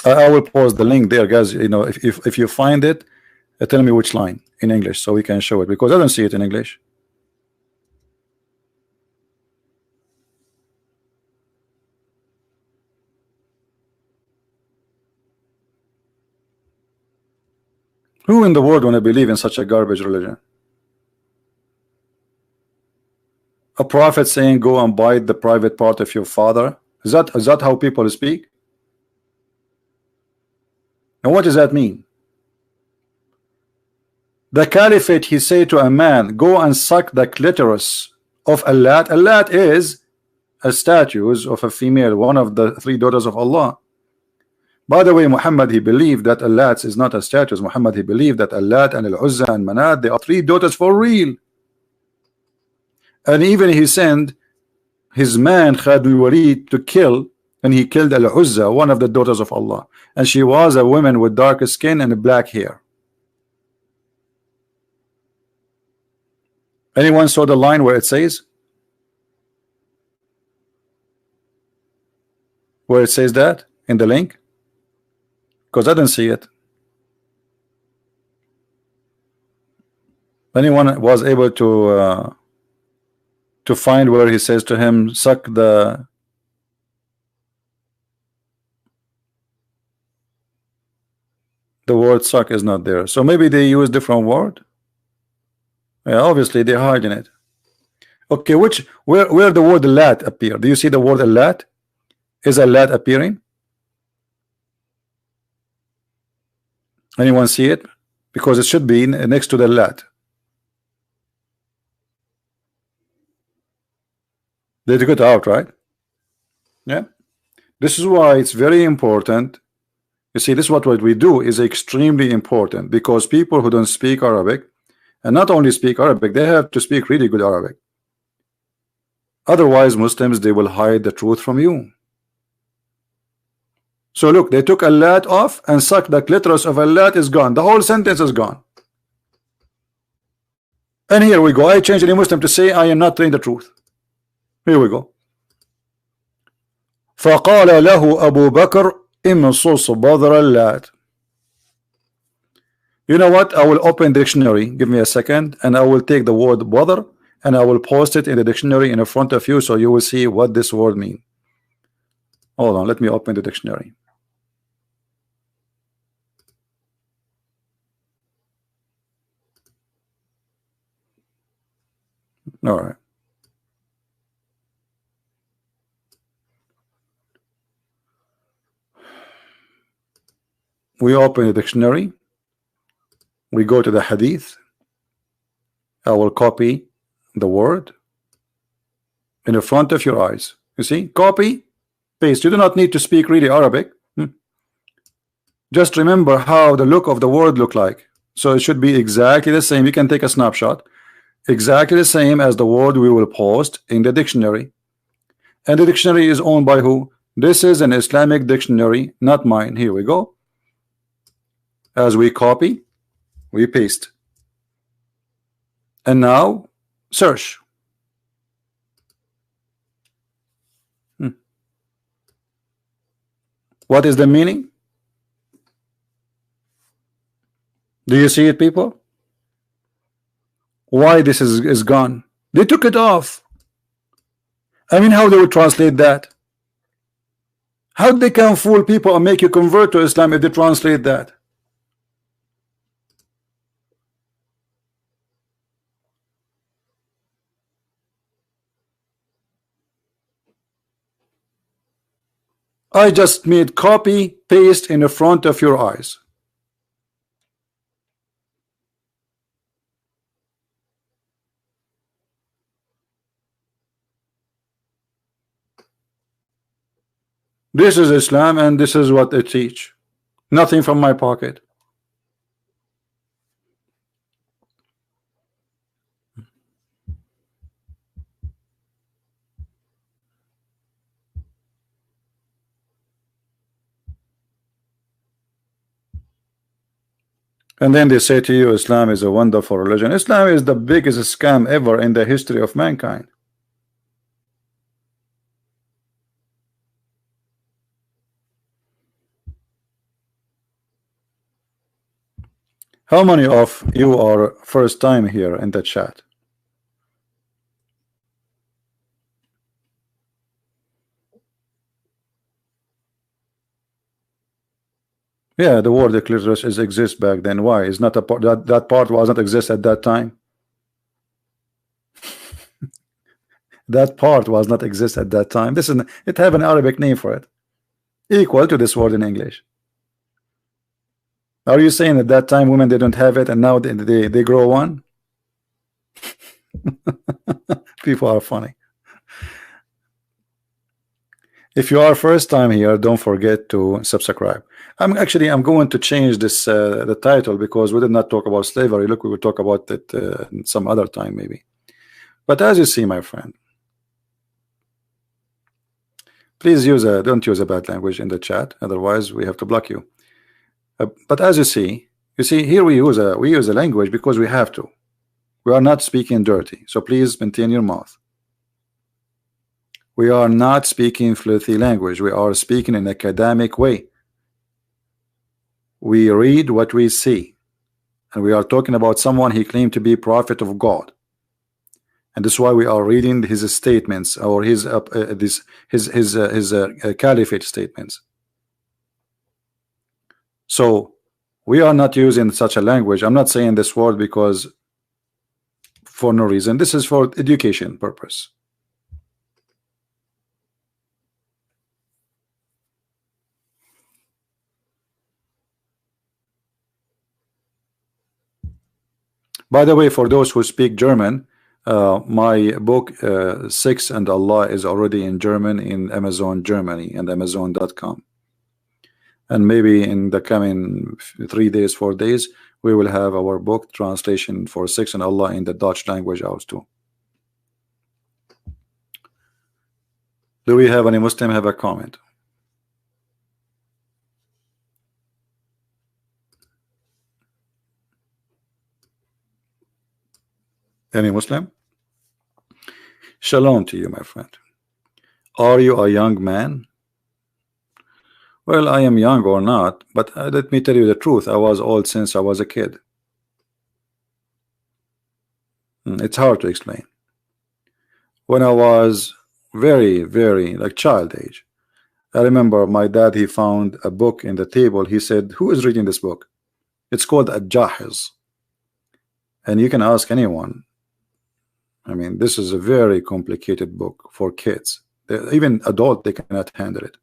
I will post the link there, guys. You know, if you find it, tell me which line in English so we can show it, because I don't see it in English. Who in the world want to believe in such a garbage religion? A prophet saying go and bite the private part of your father? Is that how people speak? And what does that mean? The caliphate, he said to a man, go and suck the clitoris of Allat. Allat is a statue of a female, one of the three daughters of Allah. By the way, Muhammad, he believed that Allat is not a statue. Muhammad, he believed that Allat and Al-Uzza and Manat, they are three daughters for real. And even he sent his man Khalid bin Walid to kill, and he killed Al-Uzza, one of the daughters of Allah, and she was a woman with dark skin and black hair. Anyone saw the line where it says that in the link? Because I didn't see it. Anyone was able to find where he says to him, suck the word suck is not there. So maybe they use different word. Yeah, obviously they're hiding it. Okay, where the word lat appear? Do you see the word lat? Is a lat appearing? Anyone see it? Because it should be next to the lat. They took it out, right? Yeah. This is why it's very important. You see, this is what we do is extremely important, because people who don't speak Arabic, and not only speak Arabic, they have to speak really good Arabic. Otherwise, Muslims, they will hide the truth from you. So look, they took Allat off and sucked the clitoris of Allat is gone. The whole sentence is gone. And here we go. I change any Muslim to say I am not telling the truth. Here we go. فقال له أبو بكر امصص بذر اللات. You know what? I will open dictionary. Give me a second, and I will take the word bother and I will post it in the dictionary in front of you, so you will see what this word means. Hold on, let me open the dictionary. All right. We open the dictionary. We go to the hadith. I will copy the word in the front of your eyes. You see, copy, paste. You do not need to speak really Arabic. Just remember how the look of the word look like. So it should be exactly the same. You can take a snapshot. Exactly the same as the word we will post in the dictionary. And the dictionary is owned by who? This is an Islamic dictionary, not mine. Here we go. As we copy, we paste. And now search. What is the meaning? Do you see it, people? Why this is gone? They took it off. I mean, how they would translate that? How they can fool people and make you convert to Islam if they translate that? I just made copy paste in the front of your eyes. This is Islam and this is what they teach. Nothing from my pocket. And then they say to you Islam is a wonderful religion. Islam is the biggest scam ever in the history of mankind. How many of you are first time here in the chat? Yeah, the word clitoris is exist back then. Why? Is not a part that part was not exist at that time. That part was not exist at that time. This is it have an Arabic name for it, equal to this word in English. Are you saying at that time women they don't have it and now they grow one? People are funny. If you are first time here, don't forget to subscribe. I'm going to change this the title because we did not talk about slavery. Look, we will talk about it some other time maybe. But as you see, my friend, please don't use a bad language in the chat, otherwise we have to block you. But as you see here we use a language because we have to. We are not speaking dirty, so please maintain your mouth. We are not speaking filthy language. We are speaking in an academic way. We read what we see, and we are talking about someone he claimed to be prophet of God, and that's why we are reading his statements or his caliphate statements. So we are not using such a language. I'm not saying this word because for no reason. This is for education purpose. By the way, for those who speak German, my book Sex and Allah is already in German in Amazon Germany and Amazon.com. And maybe in the coming 3 days, 4 days, we will have our book translation for Sex and Allah in the Dutch language out too. Do we have any Muslim have a comment? Any Muslim? Shalom to you, my friend. Are you a young man? Well, I am young or not, but let me tell you the truth. I was old since I was a kid. It's hard to explain. When I was very, very like child age, I remember my dad, he found a book in the table. He said, who is reading this book? It's called Al-Jahiz. And you can ask anyone. I mean, this is a very complicated book for kids. Even adult, they cannot handle it.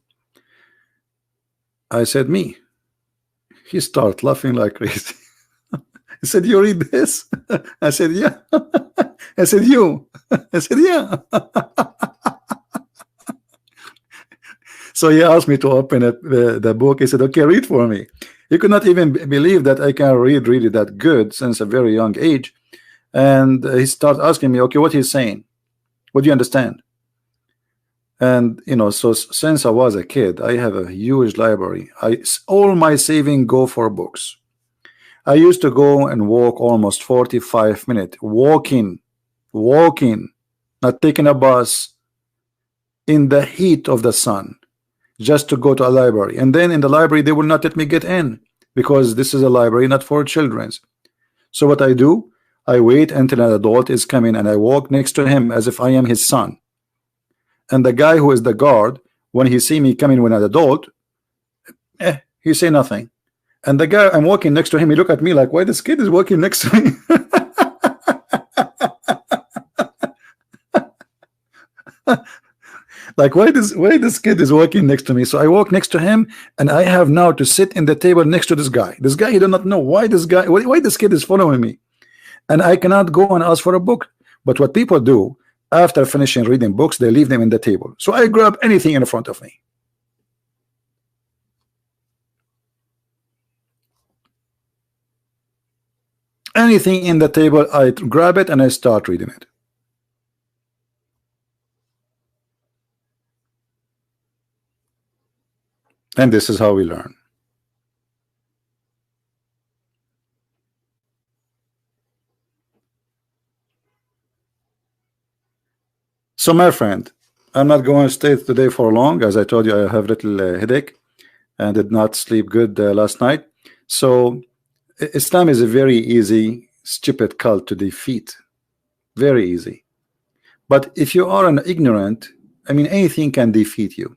I said, me. He started laughing like crazy. He said, you read this? I said, yeah. I said, you. I said, yeah. So he asked me to open the book. He said, okay, read for me. You could not even believe that I can read really that good since a very young age. And he started asking me, okay, what he's saying? What do you understand? And you know, so since I was a kid, I have a huge library. All my saving go for books. I used to go and walk almost 45 minutes, walking, not taking a bus, in the heat of the sun, just to go to a library. And then in the library, they will not let me get in because this is a library not for children's. So what I do, I wait until an adult is coming and I walk next to him as if I am his son. And the guy who is the guard, when he see me coming with an adult, he say nothing. And the guy I'm walking next to him, he look at me like, why this kid is walking next to me? Like, why this kid is walking next to me? So I walk next to him, and I have now to sit in the table next to this guy. This guy, he do not know why this kid is following me, and I cannot go and ask for a book. But what people do after finishing reading books, they leave them in the table. So I grab anything in front of me. Anything in the table, I grab it and I start reading it. And this is how we learn. So my friend, I'm not going to stay today for long. As I told you, I have little headache and did not sleep good last night. So Islam is a very easy, stupid cult to defeat. Very easy. But if you are an ignorant, I mean, anything can defeat you.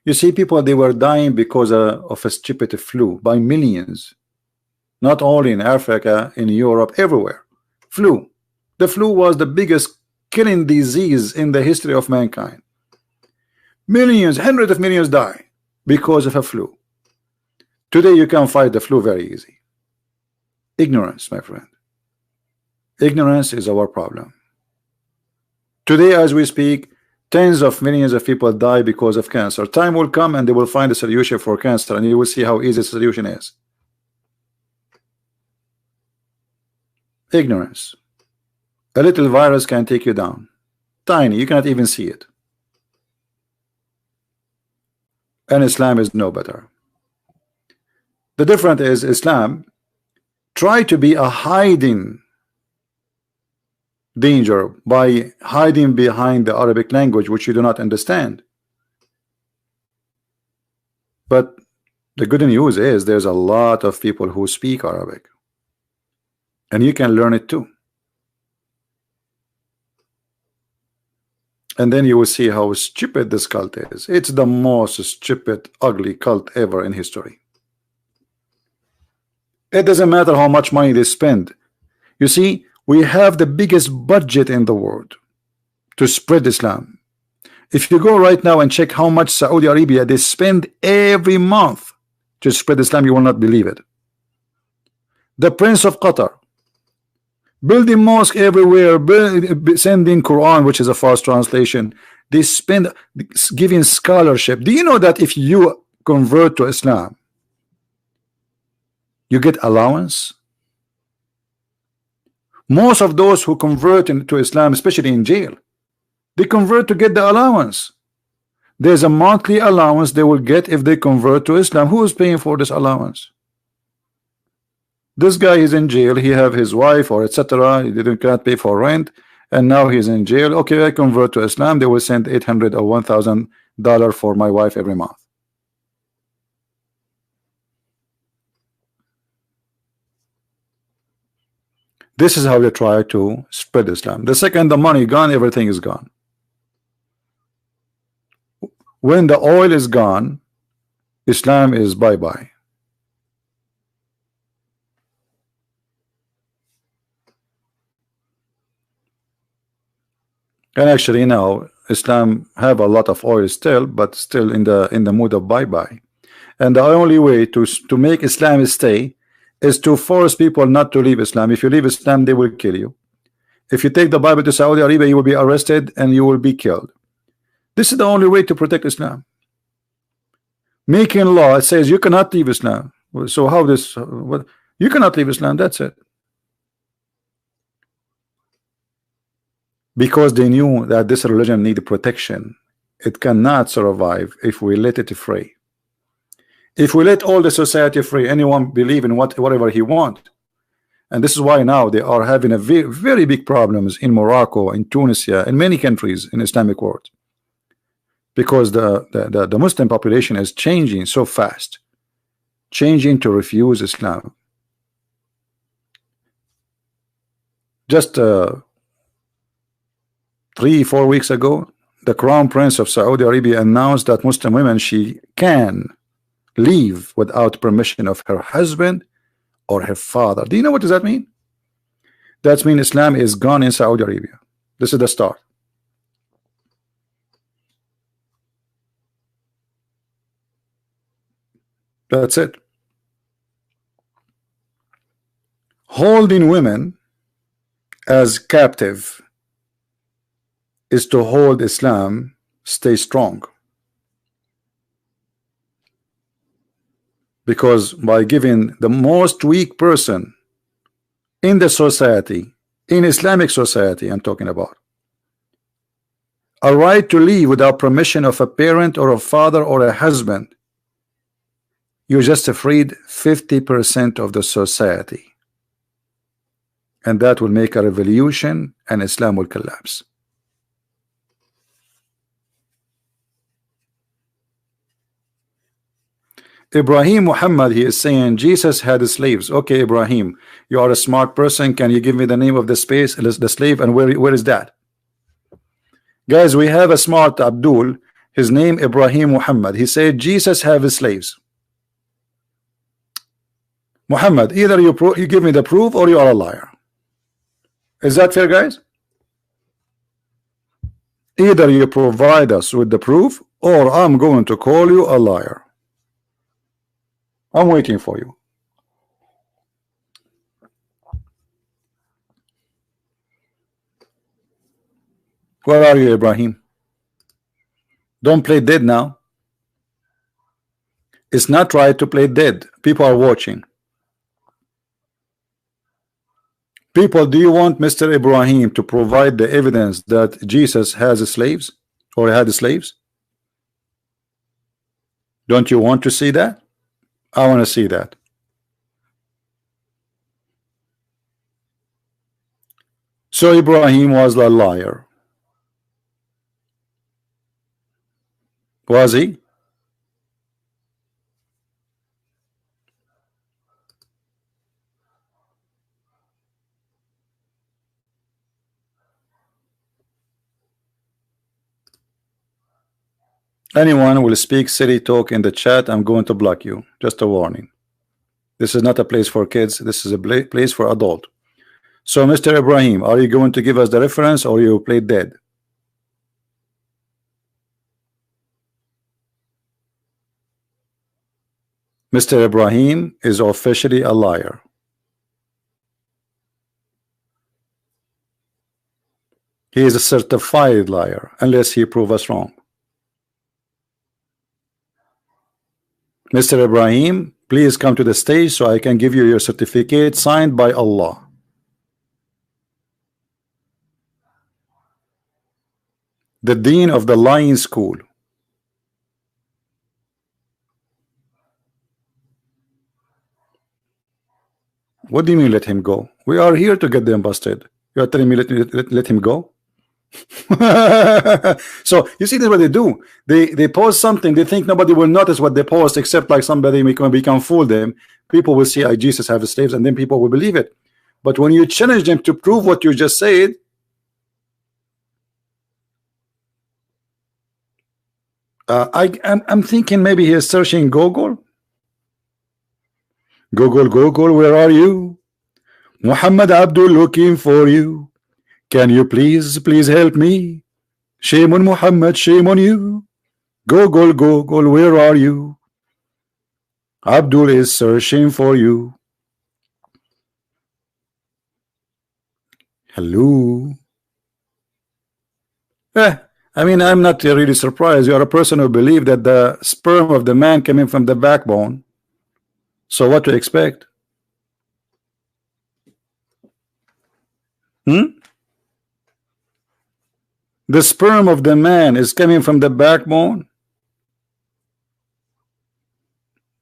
You see, people, they were dying because of a stupid flu by millions. Not only in Africa, in Europe, everywhere. Flu. The flu was the biggest killing disease in the history of mankind. Millions, hundreds of millions die because of a flu. Today you can fight the flu very easy. Ignorance, my friend. Ignorance is our problem. Today as we speak, tens of millions of people die because of cancer. Time will come and they will find a solution for cancer, and you will see how easy the solution is. Ignorance. A little virus can take you down. Tiny, you cannot even see it. And Islam is no better. The difference is Islam try to be a hiding danger by hiding behind the Arabic language, which you do not understand. But the good news is there's a lot of people who speak Arabic, and you can learn it too. And then you will see how stupid this cult is. It's the most stupid, ugly cult ever in history. It doesn't matter how much money they spend. You see, we have the biggest budget in the world to spread Islam. If you go right now and check how much Saudi Arabia they spend every month to spread Islam, you will not believe it. The Prince of Qatar building mosque everywhere, sending Quran, which is a false translation. They spend giving scholarship. Do you know that if you convert to Islam, you get allowance? Most of those who convert into Islam, especially in jail, they convert to get the allowance. There's a monthly allowance they will get if they convert to Islam. Who is paying for this allowance? This guy is in jail. He have his wife or etc. He can't pay for rent, and now he's in jail. Okay, I convert to Islam. They will send $800 or $1,000 for my wife every month. This is how they try to spread Islam. The second the money gone, everything is gone. When the oil is gone, Islam is bye-bye. And actually now Islam have a lot of oil still, but still in the mood of bye-bye. And the only way to make Islam stay is to force people not to leave Islam. If you leave Islam, they will kill you. If you take the Bible to Saudi Arabia, you will be arrested and you will be killed. This is the only way to protect Islam. Making law, it says you cannot leave Islam. So how this? What, you cannot leave Islam. That's it. Because they knew that this religion needed protection. It cannot survive if we let it free. If we let all the society free, anyone believe in whatever he want. And this is why now they are having a very, very big problems in Morocco, in Tunisia, in many countries in Islamic world, because the Muslim population is changing so fast, changing to refuse Islam. Just 3-4 weeks ago, the Crown Prince of Saudi Arabia announced that Muslim women, she can leave without permission of her husband or her father. Do you know what does that mean? That means Islam is gone in Saudi Arabia. This is the start. That's it. Holding women as captive is to hold Islam stay strong. Because by giving the most weak person in the society, in Islamic society I'm talking about, a right to leave without permission of a parent or a father or a husband, you just freed 50% of the society, and that will make a revolution and Islam will collapse. Ibrahim Muhammad, he is saying Jesus had slaves. Okay, Ibrahim, you are a smart person. Can you give me the name of the slave, and where is that? Guys, we have a smart Abdul, his name Ibrahim Muhammad. He said Jesus have slaves. Muhammad, either you give me the proof or you are a liar. Is that fair, guys? Either you provide us with the proof or I'm going to call you a liar. I'm waiting for you. Where are you, Ibrahim? Don't play dead now. It's not right to play dead. People are watching. People, do you want Mr. Ibrahim to provide the evidence that Jesus has slaves or had slaves? Don't you want to see that? I want to see that. So Ibrahim was a liar. Was he? Anyone will speak silly talk in the chat, I'm going to block you. Just a warning. This is not a place for kids. This is a place for adult. So Mr. Ibrahim, are you going to give us the reference or you play dead? Mr. Ibrahim is officially a liar. He is a certified liar unless he proves us wrong. Mr. Ibrahim, please come to the stage so I can give you your certificate signed by Allah. The dean of the lying school. What do you mean let him go? We are here to get them busted. You are telling me let him go? So you see, this is what they do. They post something, they think nobody will notice what they post except like somebody we can fool them. People will see Jesus have slaves and then people will believe it. But when you challenge them to prove what you just said, I'm thinking maybe he is searching Google. Google, where are you? Muhammad Abdul looking for you. Can you please help me? Shame on Muhammad, shame on you. Google, where are you? Abdul is searching for you. Hello. I mean, I'm not really surprised. You are a person who believes that the sperm of the man coming from the backbone. So what to expect? The sperm of the man is coming from the backbone.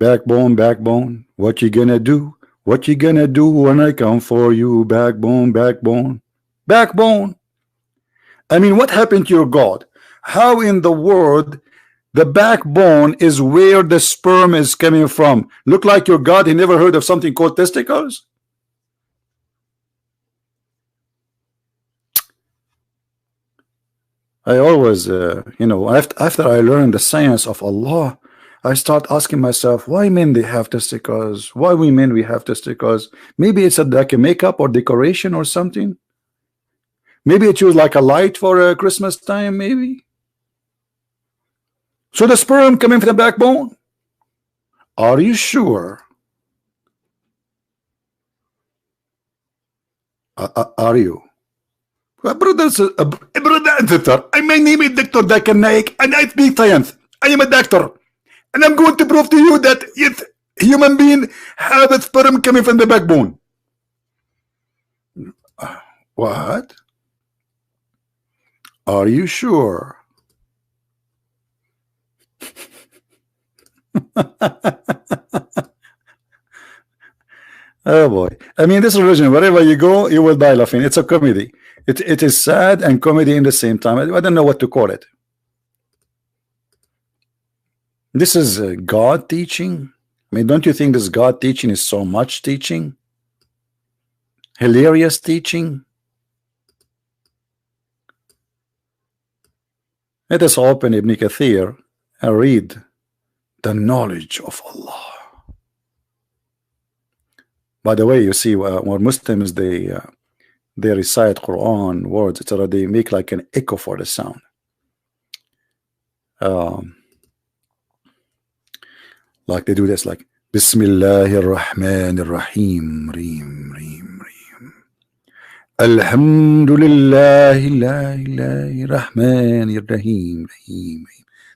Backbone, backbone, what you gonna do? What you gonna do when I come for you? Backbone, backbone, backbone. I mean, what happened to your God? How in the world the backbone is where the sperm is coming from? Look like your God, he never heard of something called testicles? I always, after I learned the science of Allah, I start asking myself, why men they have testicles? Why we men we have testicles? Maybe it's like a makeup or decoration or something. Maybe it's used like a light for Christmas time, maybe. So the sperm coming from the backbone? Are you sure? Are you? Brother, my name is Dr. Dakar Naik and I speak science. I am a doctor. And I'm going to prove to you that yes, human being have a sperm coming from the backbone. What? Are you sure? Oh boy. I mean, this religion, wherever you go, you will die laughing. It's a comedy. It is sad and comedy in the same time. I don't know what to call it. This is God teaching. I mean, don't you think this God teaching is so much teaching? Hilarious teaching. Let us open Ibn Kathir and read the knowledge of Allah. By the way, you see, when Muslims they recite Quran words, they make like an echo for the sound. Like they do this, like Bismillahir Rahmanir Rahim, Reem, Reem, Reem. Alhamdulillahi la ilaha Rahmanir Rahim, Rahim.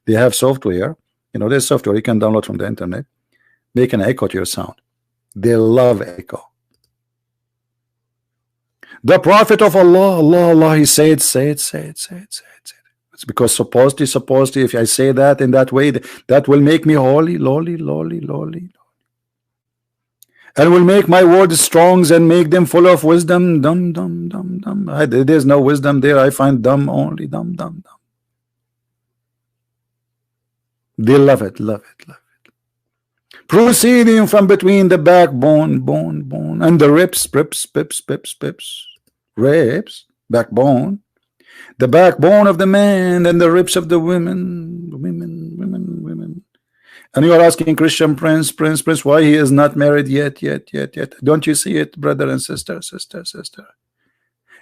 They have software, there's software you can download from the internet, make an echo to your sound. They love echo. The Prophet of Allah, Allah, he said, say it. It's because supposedly, if I say that in that way, that will make me holy, lowly, and will make my words strong and make them full of wisdom. Dumb. There's no wisdom there. I find dumb only. Dumb. They love it. Proceeding from between the backbone, bone, and the ribs, backbone, the backbone of the man, and the ribs of the women. And you are asking Christian Prince, why he is not married yet. Don't you see it, brother and sister?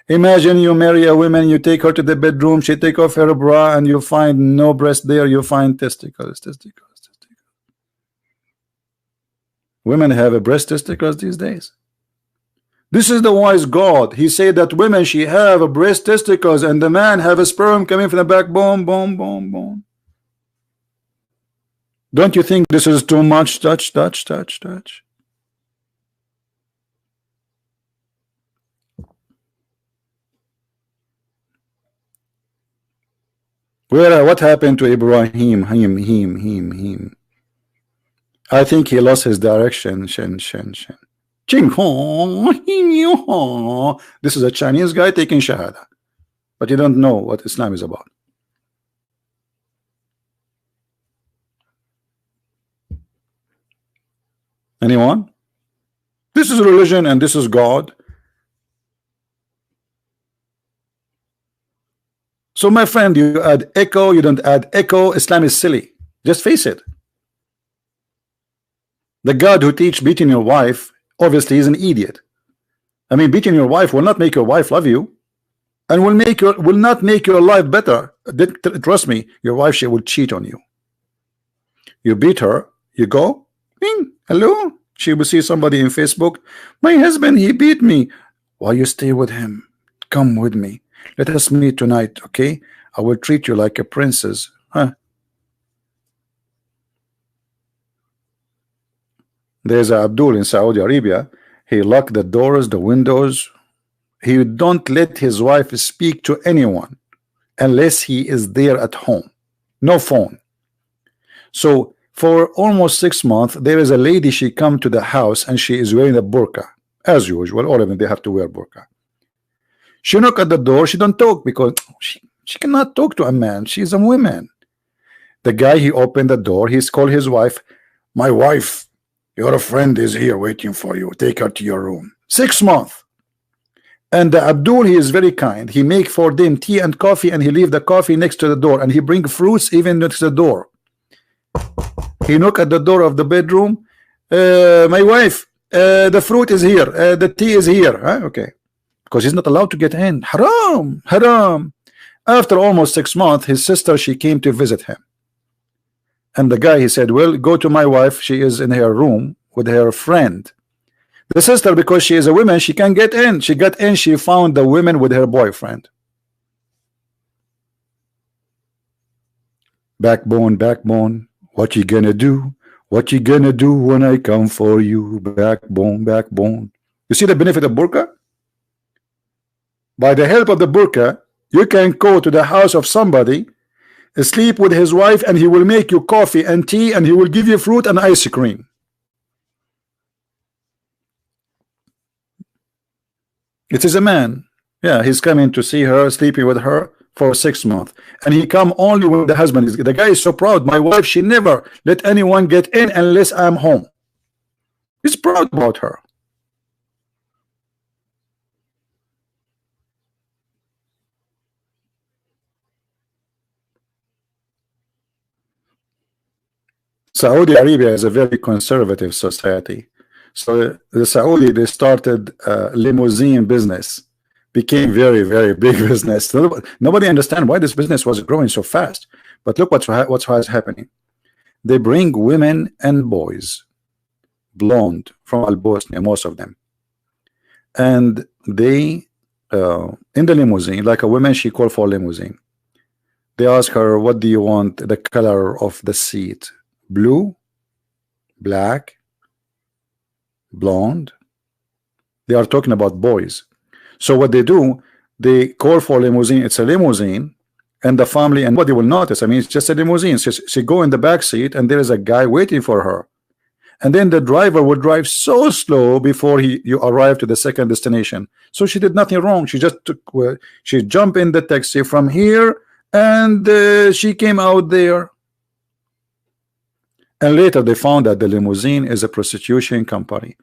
Imagine you marry a woman, you take her to the bedroom, she take off her bra, and you find no breast there, you find testicles. Women have a breast testicles these days. This is the wise God. He said that women, she have a breast testicles, and the man have a sperm coming from the backbone, bone. Don't you think this is too much? Touch. What happened to Ibrahim? Him. I think he lost his direction. Shen. Ching ho. This is a Chinese guy taking Shahada, but you don't know what Islam is about. Anyone? This is religion and this is God. So my friend, you add echo, you don't add echo. Islam is silly. Just face it. The God who teach beating your wife obviously is an idiot. I mean, beating your wife will not make your wife love you, and will not make your life better. Trust me, your wife, she will cheat on you. You beat her, you go, bing, hello. She will see somebody in Facebook. My husband, he beat me. Why you stay with him? Come with me. Let us meet tonight, okay? I will treat you like a princess. Huh? There's Abdul in Saudi Arabia. He locked the doors, the windows. He don't let his wife speak to anyone unless he is there at home. No phone. So For almost 6 months, there is a lady, she come to the house and she is wearing a burqa. As usual, all of them, they have to wear burqa. She knock at the door, she don't talk because she cannot talk to a man. She's a woman. The guy, he opened the door, he's called his wife. My wife, your friend is here waiting for you. Take her to your room. 6 months. And Abdul, he is very kind. He make for them tea and coffee, and he leave the coffee next to the door, and he bring fruits even next to the door. He knock at the door of the bedroom. My wife, the fruit is here. The tea is here. Huh? Okay. Because he's not allowed to get in. Haram, haram. After almost 6 months, his sister, she came to visit him. And the guy, he said, well, go to my wife. She is in her room with her friend. The sister, because she is a woman, she can get in. She got in, she found the woman with her boyfriend. Backbone, backbone, what you gonna do? What you gonna do when I come for you? Backbone, backbone. You see the benefit of burqa? By the help of the burqa, you can go to the house of somebody, sleep with his wife, and he will make you coffee and tea, and he will give you fruit and ice cream. It is a man. Yeah, he's coming to see her, sleeping with her for 6 months, and he come only when the husband is. The guy is so proud. My wife, she never let anyone get in unless I'm home. He's proud about her. Saudi Arabia is a very conservative society. So the Saudi, they started limousine business, became very, very big business. Nobody understand why this business was growing so fast. But look what's happening. They bring women and boys, blonde from Al-Bosnia, most of them, and they in the limousine, like a woman, she called for limousine. They ask her, what do you want the color of the seat? Blue, black, blonde. They are talking about boys. So what they do, they call for limousine. It's a limousine, and the family, and nobody will notice. I mean, it's just a limousine. She go in the back seat, and there is a guy waiting for her, and then the driver will drive so slow before you arrive to the second destination. So she did nothing wrong. She just took, she jumped in the taxi from here, and she came out there. And later they found that the limousine is a prostitution company.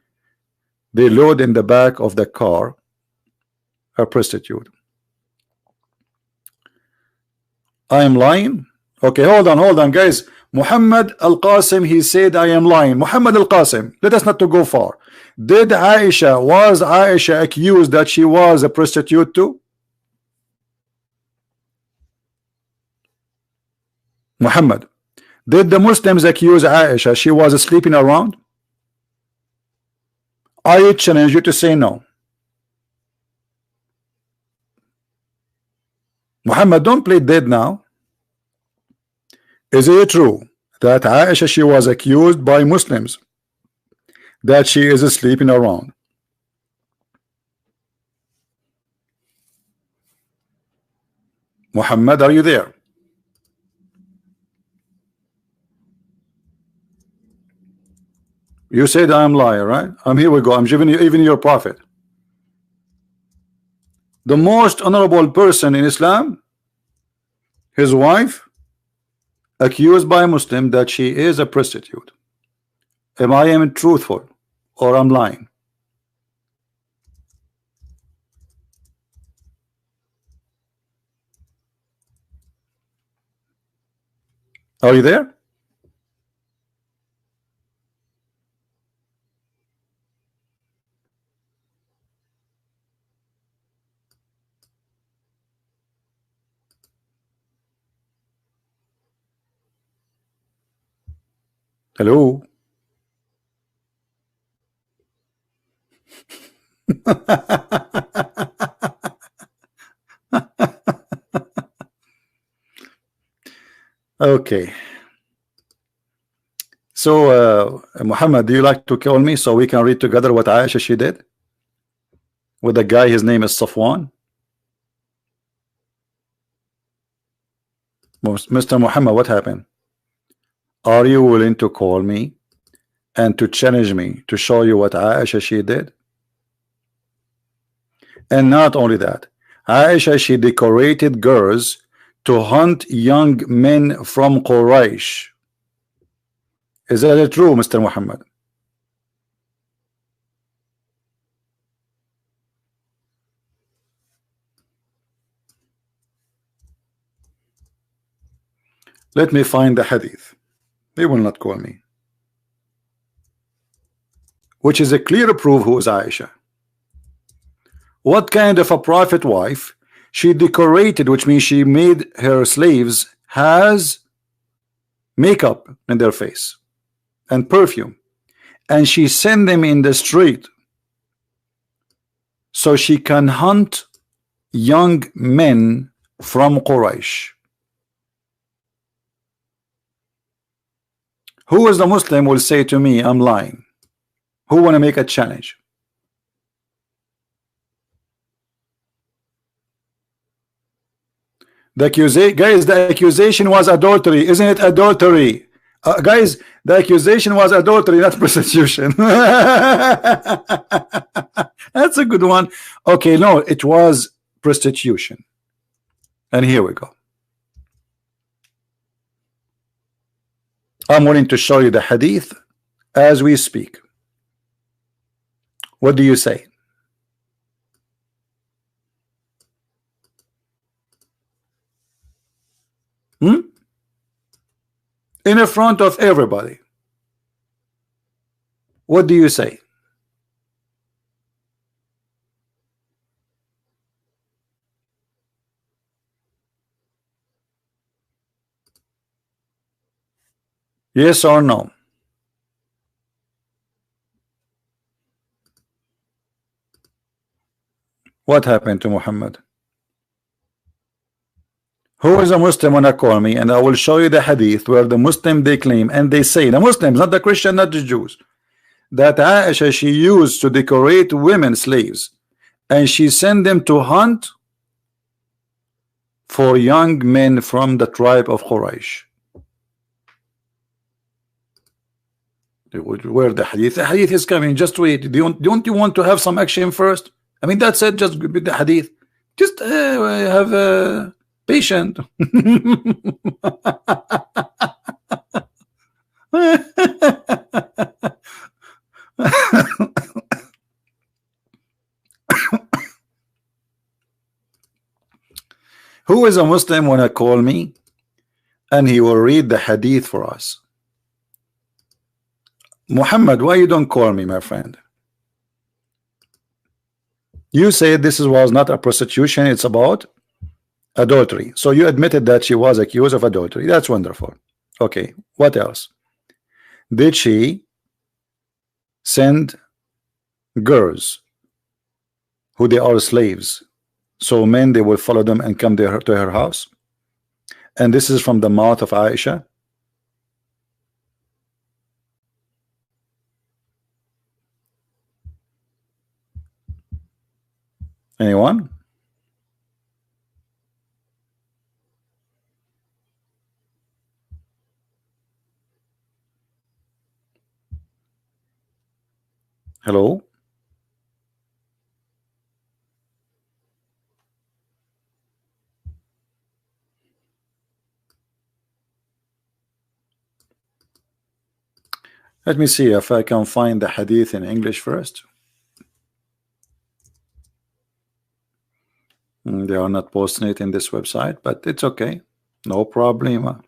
They load in the back of the car a prostitute. I am lying? Okay, hold on, guys. Muhammad Al-Qasim, he said I am lying. Muhammad Al-Qasim, let us not to go far. Was Aisha accused that she was a prostitute too? Muhammad, did the Muslims accuse Aisha she was sleeping around? I challenge you to say no. Muhammad, don't play dead now. Is it true that Aisha, she was accused by Muslims that she is sleeping around? Muhammad, are you there? You said I am liar, right? Here we go. I'm giving you even your prophet. The most honorable person in Islam, his wife, accused by a Muslim that she is a prostitute. Am I truthful or I'm lying? Are you there? Hello? Okay. So, Muhammad, do you like to call me so we can read together what Aisha she did? With a guy, his name is Safwan. Mr. Muhammad, what happened? Are you willing to call me and to challenge me to show you what Aisha she did? And not only that, Aisha she decorated girls to hunt young men from Quraysh. Is that true, Mr. Muhammad? Let me find the hadith. They will not call me. Which is a clear proof who is Aisha. What kind of a prophet wife? She decorated, which means she made her slaves has makeup in their face and perfume, and she sent them in the street so she can hunt young men from Quraysh. Who is the Muslim will say to me I'm lying? Who want to make a challenge? The accusation, guys, the accusation was adultery, isn't it? Adultery, guys, the accusation was adultery, not prostitution. That's a good one. Okay, no, it was prostitution. And here we go. I'm willing to show you the hadith as we speak. What do you say? In front of everybody. What do you say? Yes or no? What happened to Muhammad? Who is a Muslim when I call me, and I will show you the hadith where the Muslim they claim and they say, the Muslims, not the Christian, not the Jews, that Aisha she used to decorate women slaves, and she sent them to hunt for young men from the tribe of Quraysh. Where the hadith? The hadith is coming. Just wait. Don't you want to have some action first? I mean, that's it. Just with the hadith. Just have a patient. Who is a Muslim when I call me and he will read the hadith for us? Muhammad, why you don't call me, my friend? You said this was not a prostitution, it's about adultery. So you admitted that she was accused of adultery. That's wonderful. Okay, what else? Did she send girls who they are slaves, so men they will follow them and come to her house? And this is from the mouth of Aisha. Anyone? Hello? Let me see if I can find the hadith in English first. They are not posting it in this website, but it's okay. No problem.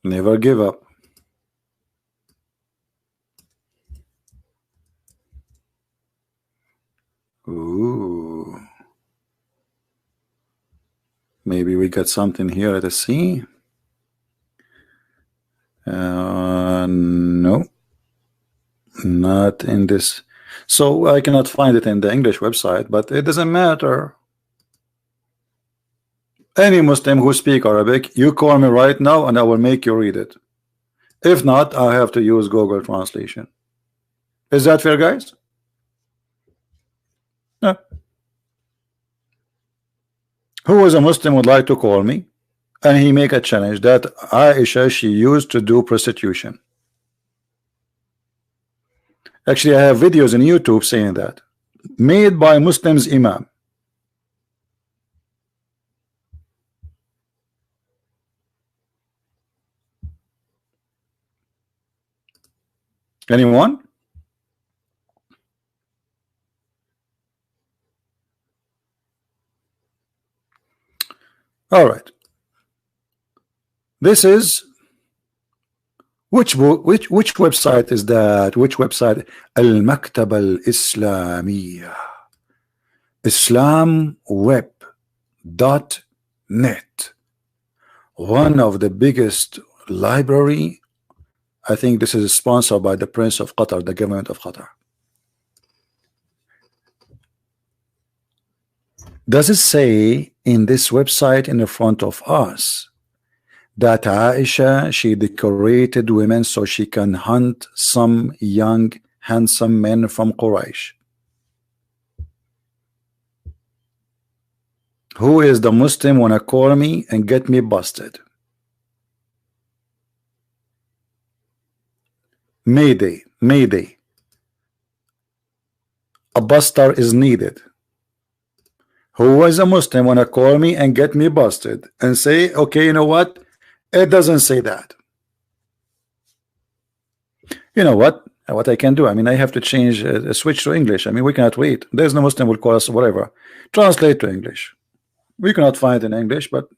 Never give up. Ooh. Maybe we got something here to see. No. Not in this. So I cannot find it in the English website, but it doesn't matter. Any Muslim who speak Arabic, you call me right now and I will make you read it. If not, I have to use Google Translation. Is that fair, guys? No. Who is a Muslim would like to call me, and he make a challenge that Aisha, she used to do prostitution. Actually, I have videos on YouTube saying that, made by Muslims imam. Anyone? All right. This is which book, which website is that? Which website? Al Maktaba Al Islamiyya, islamweb.net, one of the biggest library. I think this is sponsored by the Prince of Qatar, the government of Qatar. Does it say in this website in the front of us that Aisha, she decorated women so she can hunt some young handsome men from Quraysh? Who is the Muslim wanna call me and get me busted? Mayday, mayday. A buster is needed. Who is a Muslim wanna call me and get me busted and say, okay, you know what? It doesn't say that. You know what? What I can do? I mean, I have to change, switch to English. I mean, we cannot wait. There's no Muslim will call us whatever. Translate to English. We cannot find it in English, but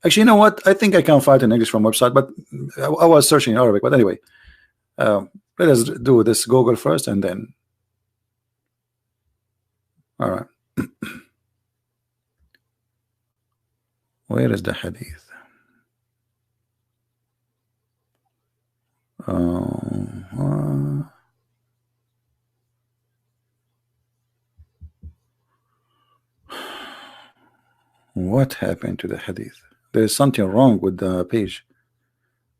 actually, you know what? I think I can find it in English from website, but I was searching in Arabic. But anyway, let us do this Google first, and then. All right. Where is the hadith? What happened to the hadith? There is something wrong with the page.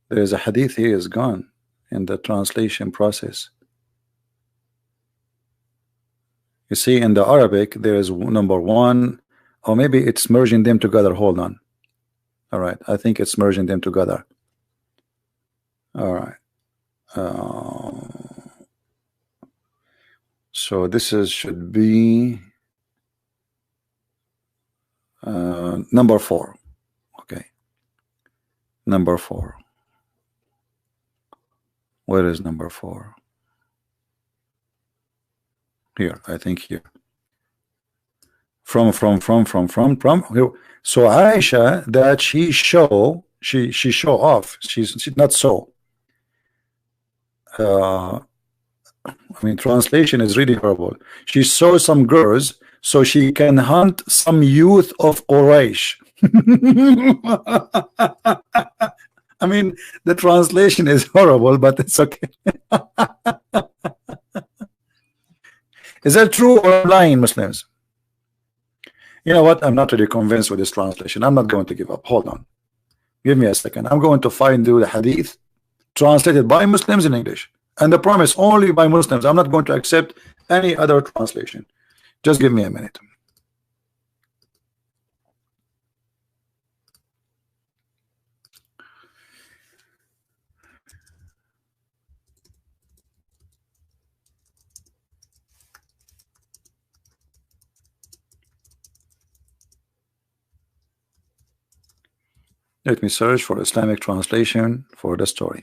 There is a hadith here is gone in the translation process. You see, in the Arabic, there is number one, or maybe it's merging them together. Hold on. All right, I think it's merging them together. All right. So this is should be number 4. Okay. Number 4. Where is number 4? Here, I think here. From here. So Aisha, that she show off. She's not so. I mean, translation is really horrible. She saw some girls so she can hunt some youth of Quraysh. I mean, the translation is horrible, but it's okay. Is that true or lying, Muslims? You know what? I'm not really convinced with this translation. I'm not going to give up. Hold on. Give me a second. I'm going to find the hadith translated by Muslims in English. And the promise only by Muslims. I'm not going to accept any other translation. Just give me a minute. Let me search for Islamic translation for the story.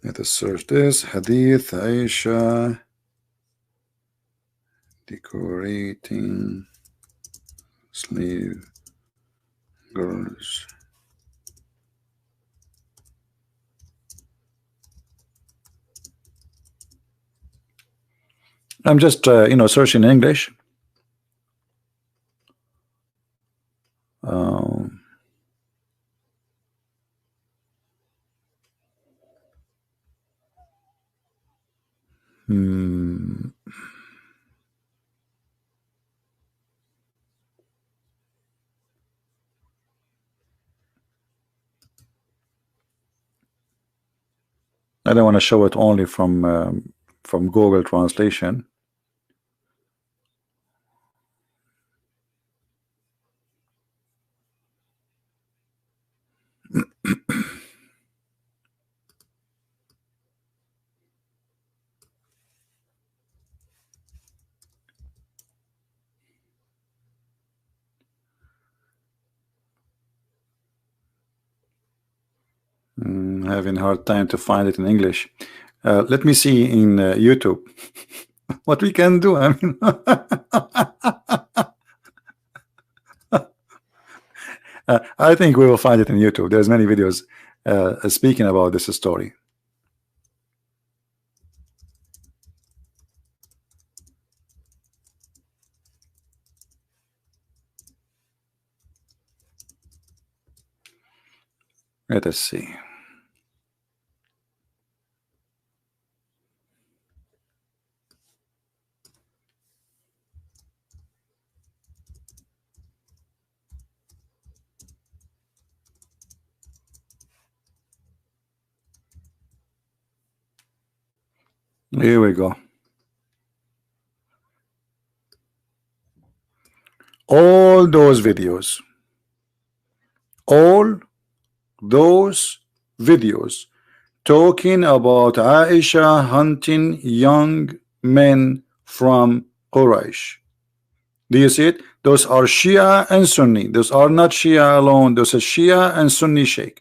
Let us search this hadith Aisha decorating slave girls. I'm just searching in English. I don't want to show it only from Google Translation. Having a hard time to find it in English. Let me see in YouTube what we can do. I mean, I think we will find it in YouTube. There's many videos speaking about this story. Let us see. Here we go. All those videos talking about Aisha hunting young men from Quraysh. Do you see it? Those are Shia and Sunni. Those are not Shia alone. Those are Shia and Sunni Sheikh.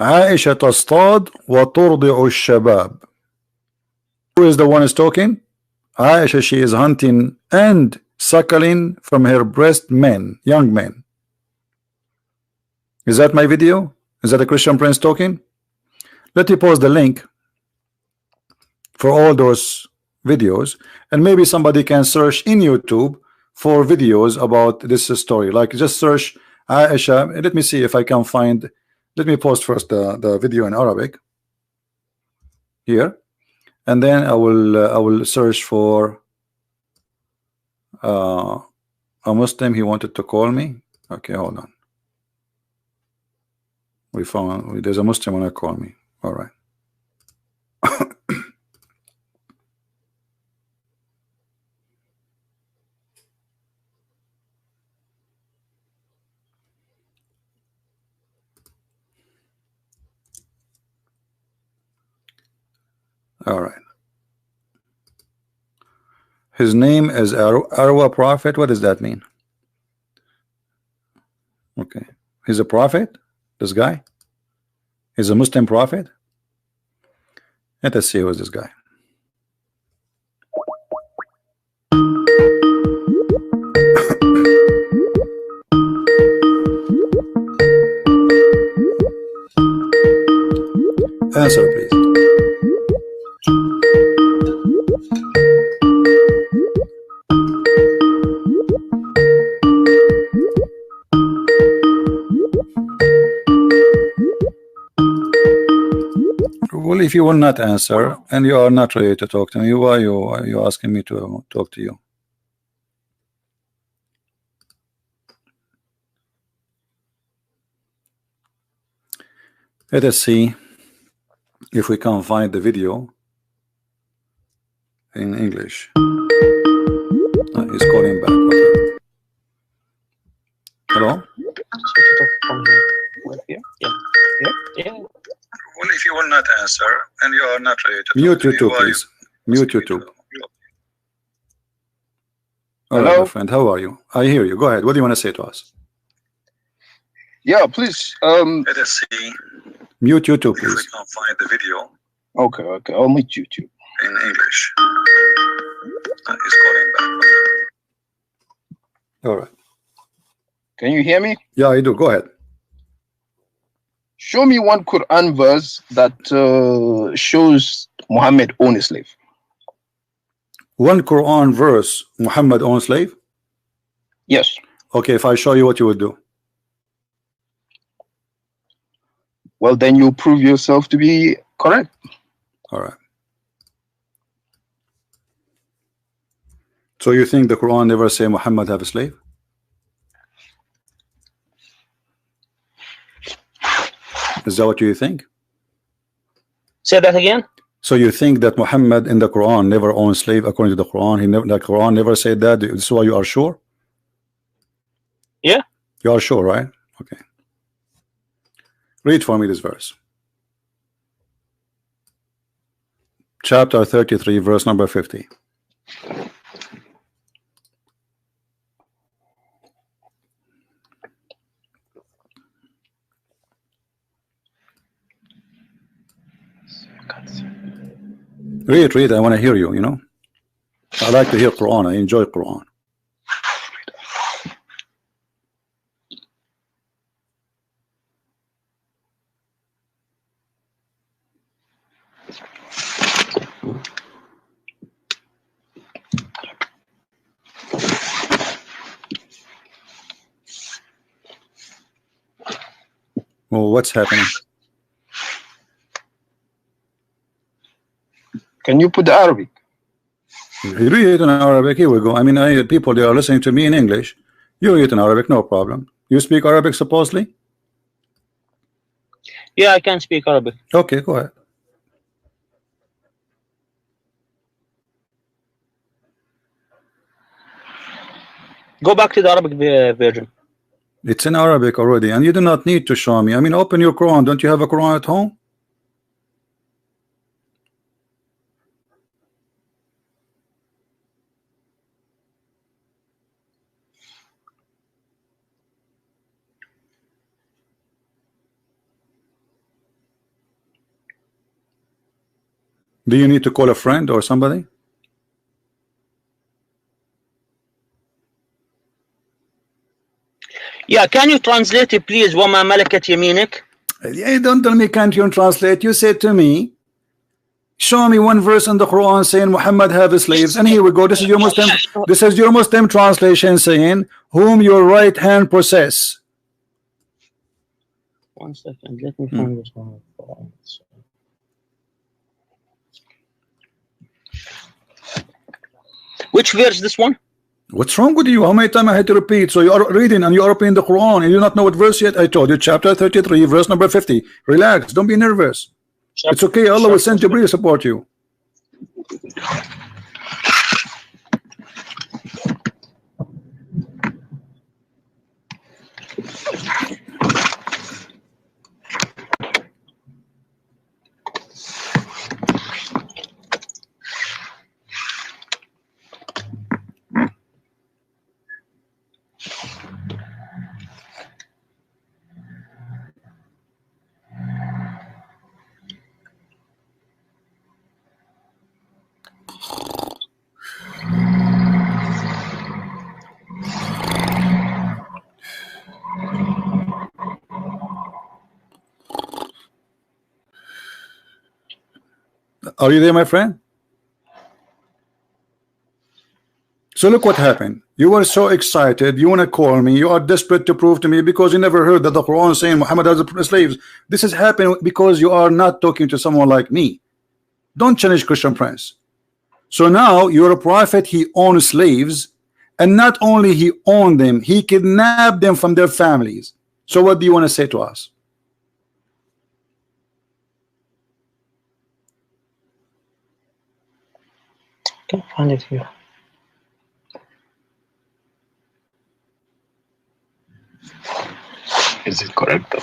Aisha تصطاد وترضع الشباب. Who is the one is talking? Aisha, she is hunting and suckling from her breast men, young men. Is that my video? Is that a Christian Prince talking? Let me post the link for all those videos, and maybe somebody can search in YouTube for videos about this story. Like just search Aisha. Let me see if I can find. Let me post first the video in Arabic here, and then I will search for a Muslim. He wanted to call me. Okay, hold on. We found there's a Muslim wanna call me. All right. All right. His name is Arwa Prophet. What does that mean? Okay. He's a prophet? This guy? He's a Muslim prophet? Let us see who is this guy. Answer, please. Well, if you will not answer and you are not ready to talk to me, why are you asking me to talk to you? Let us see if we can find the video in English. He's calling back. Okay. Hello? Well, if you will not answer and you are not ready to mute YouTube, please. Mute YouTube. All right, my friend. How are you? I hear you. Go ahead. What do you want to say to us? Yeah, please. Let us see. Mute YouTube, please. If we can find the video. Okay. I'll mute YouTube. In English. He's calling back. All right. Can you hear me? Yeah, I do. Go ahead. Show me one Quran verse that shows Muhammad owned a slave. One Quran verse, Muhammad owned slave? Yes. Okay, if I show you, what you would do? Well, then you prove yourself to be correct. All right. So you think the Quran never say Muhammad have a slave? Is that what you think? Say that again. So you think that Muhammad in the Quran never owned slave according to the Quran? He never, the Quran never said that. This is why you are sure? Yeah. You are sure, right? Okay. Read for me this verse. Chapter 33, verse number 50. Read. I want to hear you, you know. I like to hear Quran. I enjoy Quran. Well, what's happening? Can you put the Arabic? You read it in Arabic. Here we go. I mean, people, they are listening to me in English. You read it in Arabic, no problem. You speak Arabic, supposedly? Yeah, I can speak Arabic. Okay, go ahead. Go back to the Arabic version. It's in Arabic already, and you do not need to show me. I mean, open your Quran. Don't you have a Quran at home? Do you need to call a friend or somebody? Yeah, can you translate it, please? وَمَا مَلَكَتْ يَمِينِكَ. Yeah, don't tell me can't you translate. You said to me, show me one verse in the Quran saying Muhammad have slaves, and here we go. This is your Muslim. This is your Muslim translation saying, "Whom your right hand possess." 1 second, let me find this one. Which verse? This one? What's wrong with you? How many times I had to repeat? So you are reading and you are opening the Quran and you do not know what verse yet. I told you, chapter 33, verse number 50. Relax, don't be nervous. It's okay. Allah will send Jibreel to support you. Are you there, my friend? So look what happened. You were so excited. You want to call me. You are desperate to prove to me because you never heard that the Quran is saying Muhammad has slaves. This is happening because you are not talking to someone like me. Don't challenge Christian Prince. So now you're a prophet. He owns slaves, and not only he owned them, he kidnapped them from their families. So what do you want to say to us? Can't find it here. Is it correct?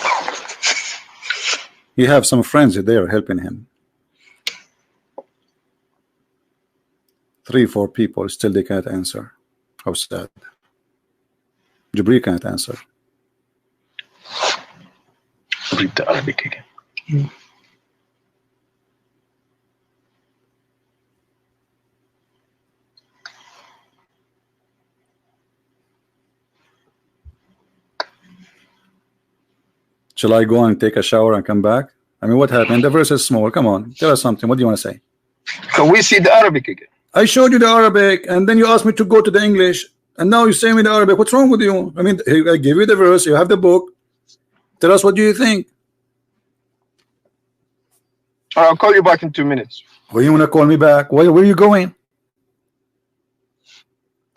You have some friends there helping him. 3, 4 people, still they can't answer. How sad. Jibreel can't answer. Read the Arabic again. Shall I go and take a shower and come back? I mean, what happened? The verse is small. Come on, tell us something. What do you want to say? Can we see the Arabic again? I showed you the Arabic, and then you asked me to go to the English, and now you say me the Arabic. What's wrong with you? I mean, I give you the verse. You have the book. Tell us what do you think. I'll call you back in 2 minutes. Why you want to call me back? Where are you going?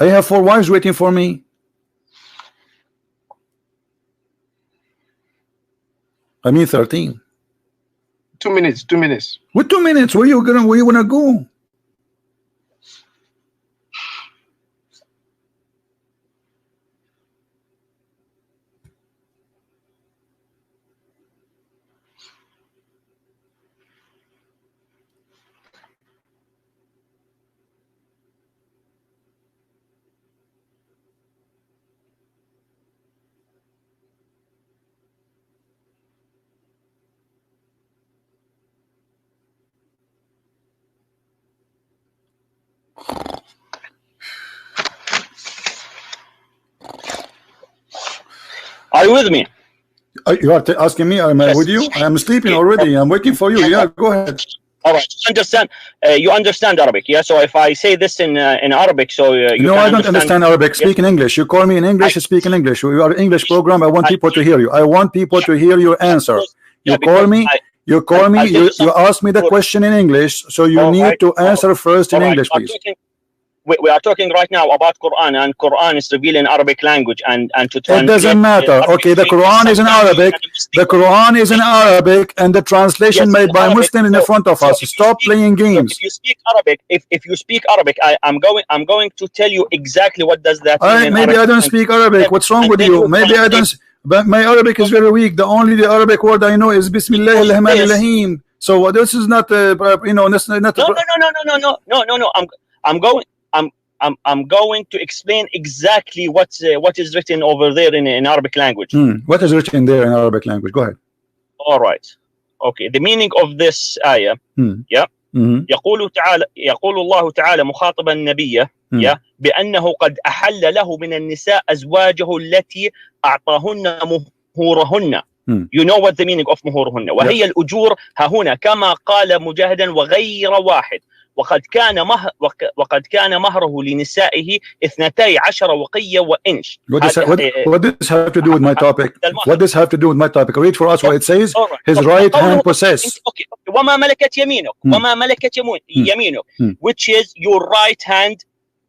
I have 4 wives waiting for me. I mean 13. 2 minutes. 2 minutes. With 2 minutes, where you wanna go? Are you with me? You are asking me, am I Yes. with you? I am sleeping already. I'm waiting for you. Yeah, go ahead. All right. You understand Arabic, yeah? So if I say this in Arabic, so you No, can I don't understand Arabic. Speak in English. You call me in English, speak in English. We are an English program. I want people to hear you. I want people to hear your answer. Yeah, You call me, you ask me the question in English, so you All need right. to answer first in All right. English, please. We are talking right now about Quran, and Quran is revealed in Arabic language, and to It translate doesn't matter. Arabic Okay, the language, Quran is in sometimes Arabic. you can mistake The Quran is in Arabic, and the translation Yes, made in by Arabic. Muslim in the front of So us. if you Stop speak- playing Look, games. if you speak Arabic, if you speak Arabic, I'm going to tell you exactly what does that mean in Maybe Arabic. I don't speak Arabic. What's wrong And with then you? you Maybe I translate- don't. But my Arabic is very weak. The Arabic word I know is Bismillah ar-Rahman ar-Rahim. So this is not, this is not. No. I'm going to explain exactly what is written over there in Arabic language. What is written there in Arabic language? Go ahead. All right. Okay. The meaning of this ayah. Yeah. يقول الله تعالى مخاطبا النبي بأنه قد أحل له من النساء أزواجه التي أعطاهن مهورهن. You know what the meaning of مهورهن وهي الأجور ها هنا كما قال مجاهدا وغير واحد وقد كان مهره لنسائه 12 وقية وإنش. What does this have to do with my topic? What does have to do with my topic? Read for us what it says. His right hand possess. وما ملكت يمينك وما ملكت يمينك which is your right hand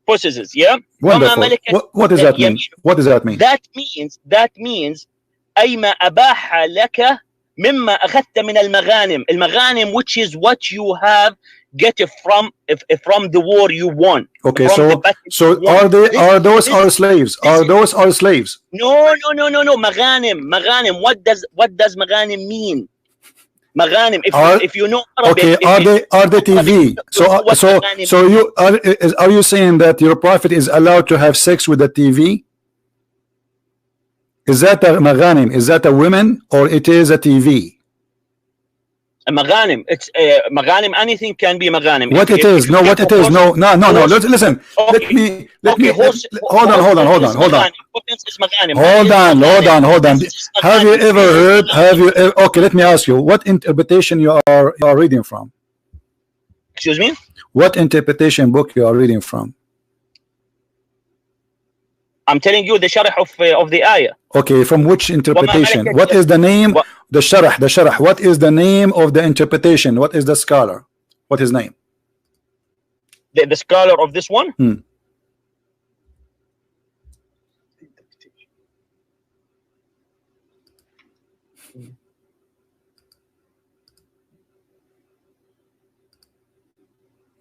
possesses. Yeah. Wonderful. What does that mean? What does that mean? That means أي ما أباح لك مما أخذت من المغانم which is what you have get it from the war you won. Okay, so are those our slaves? Are those our slaves? No. Maghanim. What does maghanim mean? Maghanim. If you know Arabic. Okay, are they TV? So you are you saying that your prophet is allowed to have sex with the TV? Is that a maghanim? Is that a woman or it is a TV? Maghanim. It's maghanim. Anything can be maghanim. What it is? No. Listen. Okay. Let me. Hold on. Hold on. Have you ever heard? Okay, let me ask you. What interpretation you are reading from? Excuse me. What interpretation book you are reading from? I'm telling you the sharh of the ayah. Okay, from which interpretation? What is the name? The sharh. What is the name of the interpretation? What is the scholar? What is his name? The scholar of this one?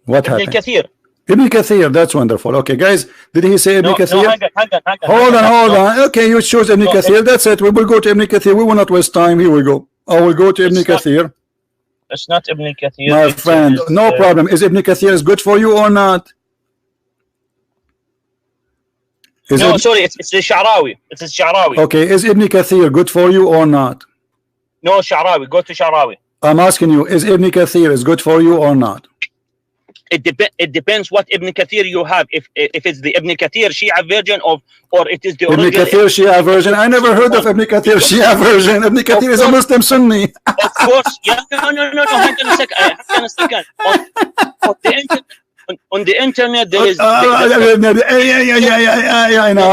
What happened? Kathir. Ibn Kathir, that's wonderful. Okay, guys, did he say Ibn Kathir? Hold on. Okay, you chose Ibn Kathir. That's it. We will go to Ibn Kathir. We will not waste time. Here we go. I will go to Ibn Kathir. It's not Ibn Kathir. My friend, no problem. Is Ibn Kathir is good for you or not? Sorry, it's the Sha'rawi. It's the Sha'rawi. Okay, is Ibn Kathir good for you or not? No, Sha'rawi. Go to Sha'rawi. I'm asking you, is Ibn Kathir is good for you or not? It depends what Ibn Kathir you have. If it's the Ibn Kathir Shia version or it is the Ibn original Kathir Shia version. I never heard of Ibn Kathir Shia version. Ibn Kathir is a Muslim Sunni. Of course, yeah. No. Hang on a second. On the internet there is. I know.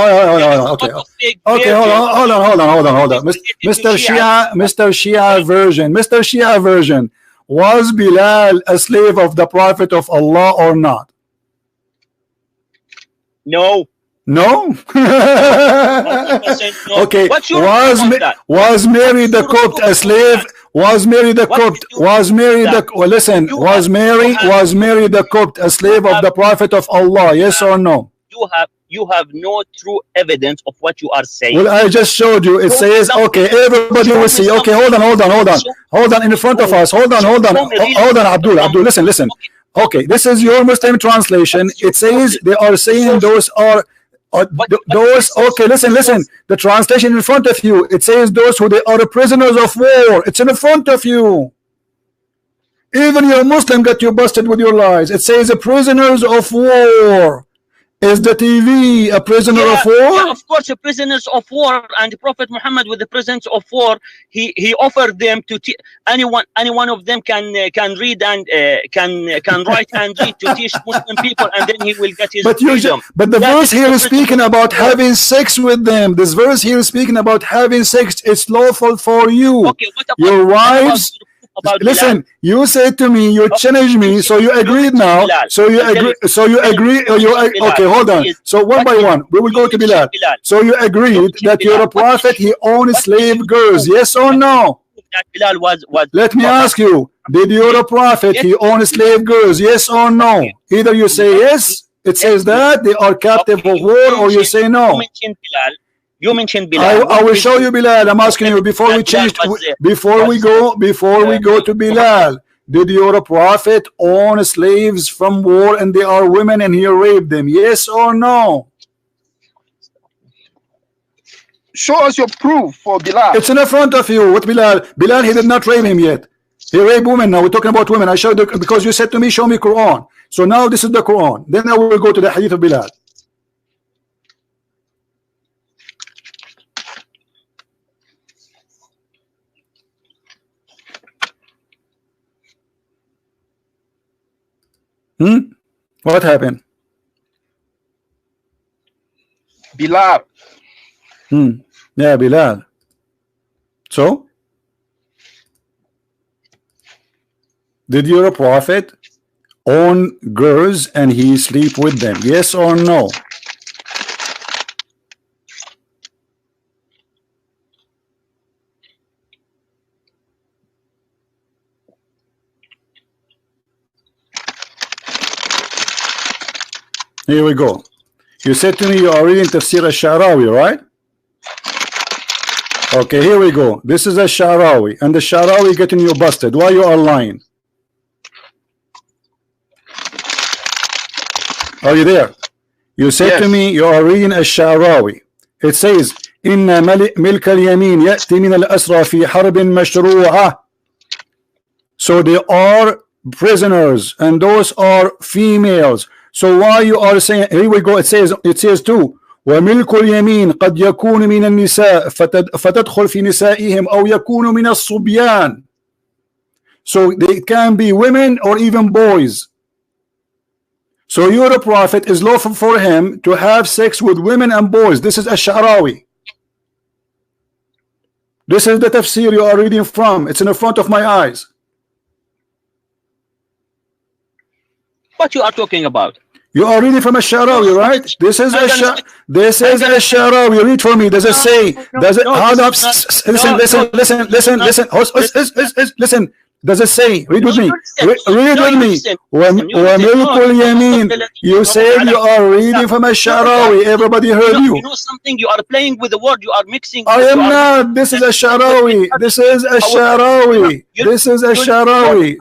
Okay. Hold on. Mr. Shia version. Was Bilal a slave of the Prophet of Allah or not? No. No. No. Okay. What's your Was Mary the Copt a slave? Was Mary the Copt? Was Mary the? Well, listen. Was Mary the Copt a slave of the Prophet of Allah? Yes or no? You have no true evidence of what you are saying. Well, I just showed you. It says, okay, everybody will see. Okay, hold on in front of us. Hold on, Abdul, listen. Okay, this is your Muslim translation. It says they are saying those are those. Okay, listen. The translation in front of you. It says those who they are prisoners of war. It's in front of you. Even your Muslim got you busted with your lies. It says prisoners of war. Is the TV a prisoner of war? Yeah, of course, a prisoners of war. And the Prophet Muhammad, with the prisoners of war, he offered them to any one of them can read and can write and read to teach Muslim people, and then he will get his freedom. But the verse here is speaking about having sex with them. This verse here is speaking about having sex. It's lawful for you. Okay, what about your wives? Listen, you said to me, you challenged me, so you agreed now. So you agree. Okay, hold on. So one by one, we will go to Bilal. So you agreed that you're a prophet. He owned slave girls. Yes or no? Bilal was. Let me ask you: did you're a prophet? He owned slave girls. Yes or no? Either you say yes. It says that they are captive of war, or you say no. You mentioned Bilal. I will show you Bilal. I'm asking you before we go to Bilal. Did your prophet own slaves from war and they are women and he raped them? Yes or no? Show us your proof for Bilal. It's in the front of you. What Bilal? Bilal, he did not rape him yet. He raped women. Now we're talking about women. I showed you because you said to me, show me Quran. So now this is the Quran. Then I will go to the hadith of Bilal. What happened? Bilal. Yeah, Bilal. So, did your prophet own girls and he sleep with them? Yes or no? Here we go. You said to me you are reading Tafsir al-Sha'rawi, right? Okay, here we go. This is al-Sha'rawi, and the Sha'rawi getting you busted. Why you are lying? Are you there? You said to me you are reading al-Sha'rawi. It says, "Inna milk al-yamin ya'ti min al-asra fi harbin mashru'a." So they are prisoners, and those are females. So why you are saying, here we go, it says too, وملك اليمين قد يكون من النساء فتدخل في نسائهم أو يكون من الصبيان. So they can be women or even boys. So your prophet is lawful for him to have sex with women and boys. This is al-Sha'rawi. This is the tafsir you are reading from. It's in the front of my eyes. What you are talking about? You are reading from al-Sha'rawi, right? This is al-Sha'rawi. Read for me. Does it say? Does it? Listen. Does it say? Read with me. Read with me. وَمِلْكُ الْيَمِينِ. You said you are reading from al-Sha'rawi. Everybody heard you. You know something? You are playing with the word. You are mixing. I am not. This is al-Sha'rawi. This is al-Sha'rawi. This is al-Sha'rawi.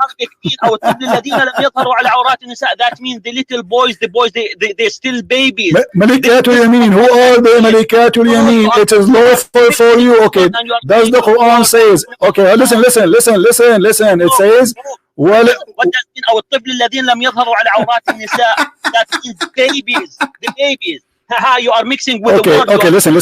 That means the little boys, they're still babies. Malikatul Yamin. Who are the Malikatul Yamin? It is lawful for you. Okay. Does the Quran says? Okay. Listen. It says, what does mean? أو الطفل الذين لم يظهروا على عورات النساء. That means the babies. You are mixing with the word. Okay. Listen.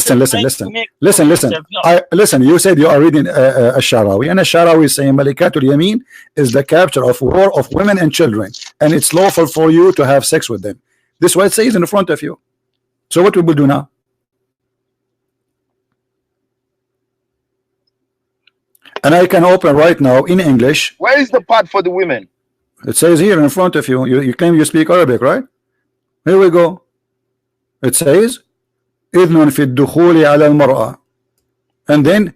Listen. You said you are reading al-Sha'rawi, and al-Sha'rawi is saying Malikatul Yamin is the capture of war of women and children, and it's lawful for you to have sex with them. This is what it says in front of you. So what we will do now? And I can open right now in English. Where is the part for the women? It says here in front of you. You claim you speak Arabic, right? Here we go. It says, إذن في الدخول على المرأة. and then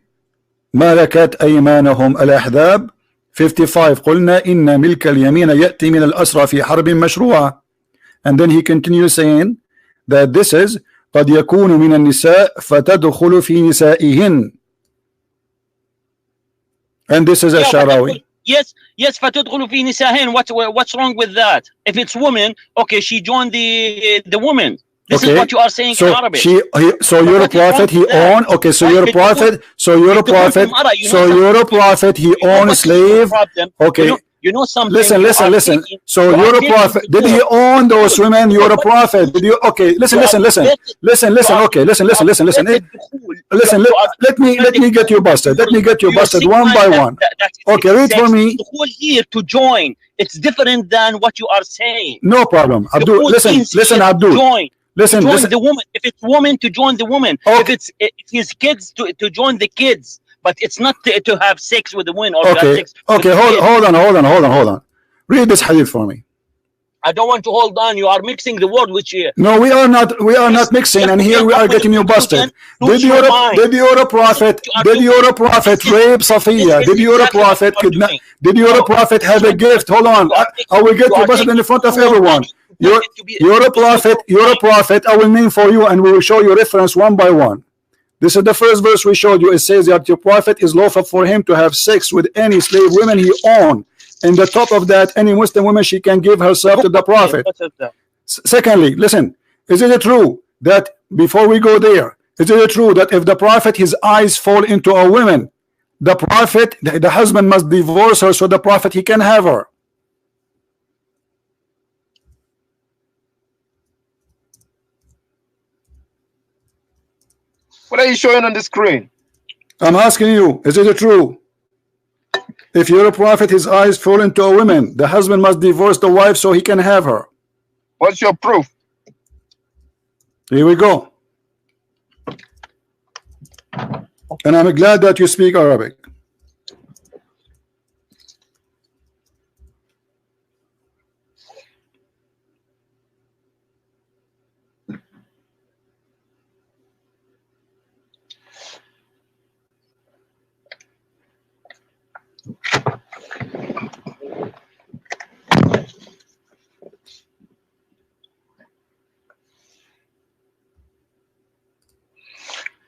ملكت أيمانهم الأحزاب 55 قلنا إن ملك اليمين يأتي من الأسرى في حرب مشروعة. and then he continues saying that this is قد يكون من النساء فتدخل في نسائهن. and this is الشعراوي. Yes, فتدخل في نسائهن. What's wrong with that? If it's woman, okay, she joined the woman. This is what you are saying in Arabic. So you're a prophet, he owned, okay, so you're a prophet, he owned a slave, okay. You know something. Listen. So you're a prophet. Did he own those women? You're a prophet. Did you? Okay, listen. Okay, listen. Let me get you busted. One by one. Okay, read for me. The whole here to join. It's different than what you are saying. No problem. Abdul, listen, Abdul. Listen. The woman. If it's woman, to join the woman. Okay. If it's his kids, to join the kids. But it's not to have sex with the woman or to have sex with the hold on. Read this hadith for me. I don't want to hold on. You are mixing the word which no, we are not mixing, and here we are getting you busted. Did your prophet rape Safiya? Did your prophet kidnap? Did your prophet have a gift? Hold on, I will get you busted in the front of everyone. You're a prophet. I will name for you and we will show you reference one by one. This is the first verse we showed you. It says that your prophet is lawful for him to have sex with any slave women he owned. And the top of that, any Muslim woman, she can give herself to the prophet. Secondly, listen, is it true that, before we go there, is it true that if the prophet, his eyes fall into a woman, the prophet, the husband must divorce her so the prophet, he can have her? What are you showing on the screen? I'm asking you, is it true? If you're a prophet, his eyes fall into a woman, the husband must divorce the wife so he can have her. What's your proof? Here we go. And I'm glad that you speak Arabic.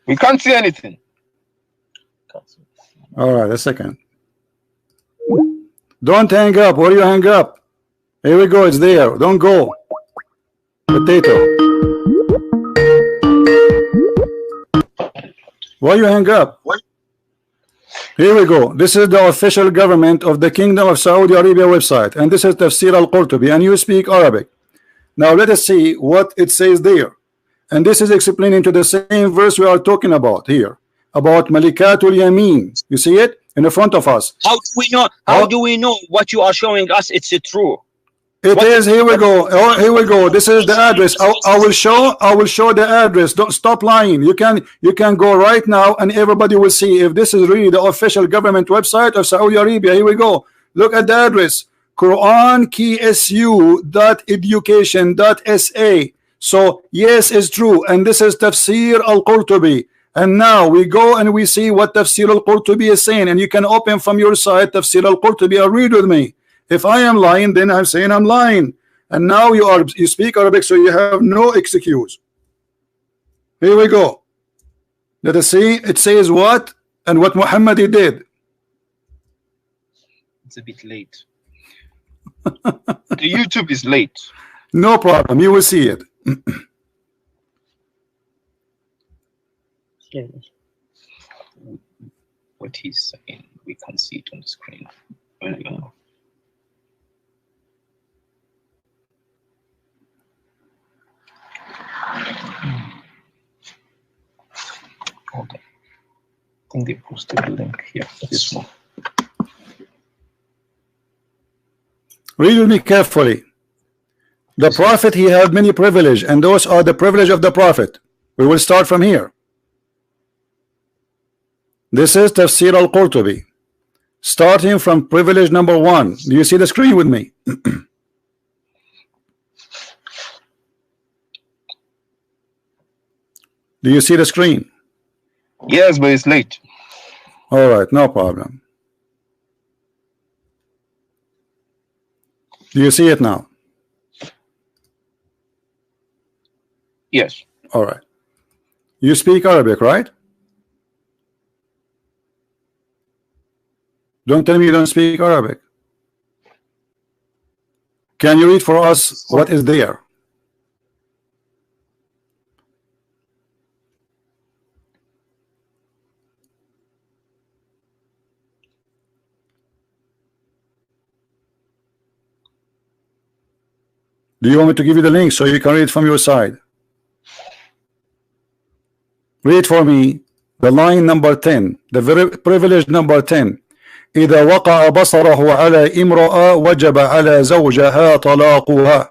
We can't see anything. All right, a second. Don't hang up. Where do you hang up? Here we go. It's there. Don't go. Potato. Why you hang up? What? Here we go. This is the official government of the Kingdom of Saudi Arabia website, and this is Tafsir al-Qurtubi, and you speak Arabic. Now let us see what it says there. And this is explaining to the same verse we are talking about here, about Malikatul Yamin. You see it in the front of us. How do we know? How do we know what you are showing us? It's true. It is. Here we go. Oh, here we go. This is the address. I will show the address. Don't stop lying. You can go right now and everybody will see if this is really the official government website of Saudi Arabia. Here we go. Look at the address. QuranKSU.education.sa. So yes, it's true. And this is Tafsir al-Qurtubi. And now we go and we see what Tafsir al-Qurtubi is saying. And you can open from your side Tafsir al-Qurtubi and read with me. If I am lying, then I'm saying I'm lying. And now you speak Arabic, so you have no excuse. Here we go. Let us see. It says what and what Muhammad did. It's a bit late. The YouTube is late. No problem. You will see it. What he's saying, we can see it on the screen. Hold on. I think they posted the link here. This one. Read with me carefully. The prophet, he had many privileges, and those are the privilege of the prophet. We will start from here. This is Tafsir al-Qurtubi, starting from privilege number 1. Do you see the screen with me? Do you see the screen? Yes, but it's late. All right, no problem. Do you see it now? Yes. All right. You speak Arabic, right? Don't tell me you don't speak Arabic. Can you read for us what is there? Do you want me to give you the link so you can read from your side? Read for me the line number 10, the very privileged number 10. إذا وقع بصره على امرأة وجب على زوجها طلاقها.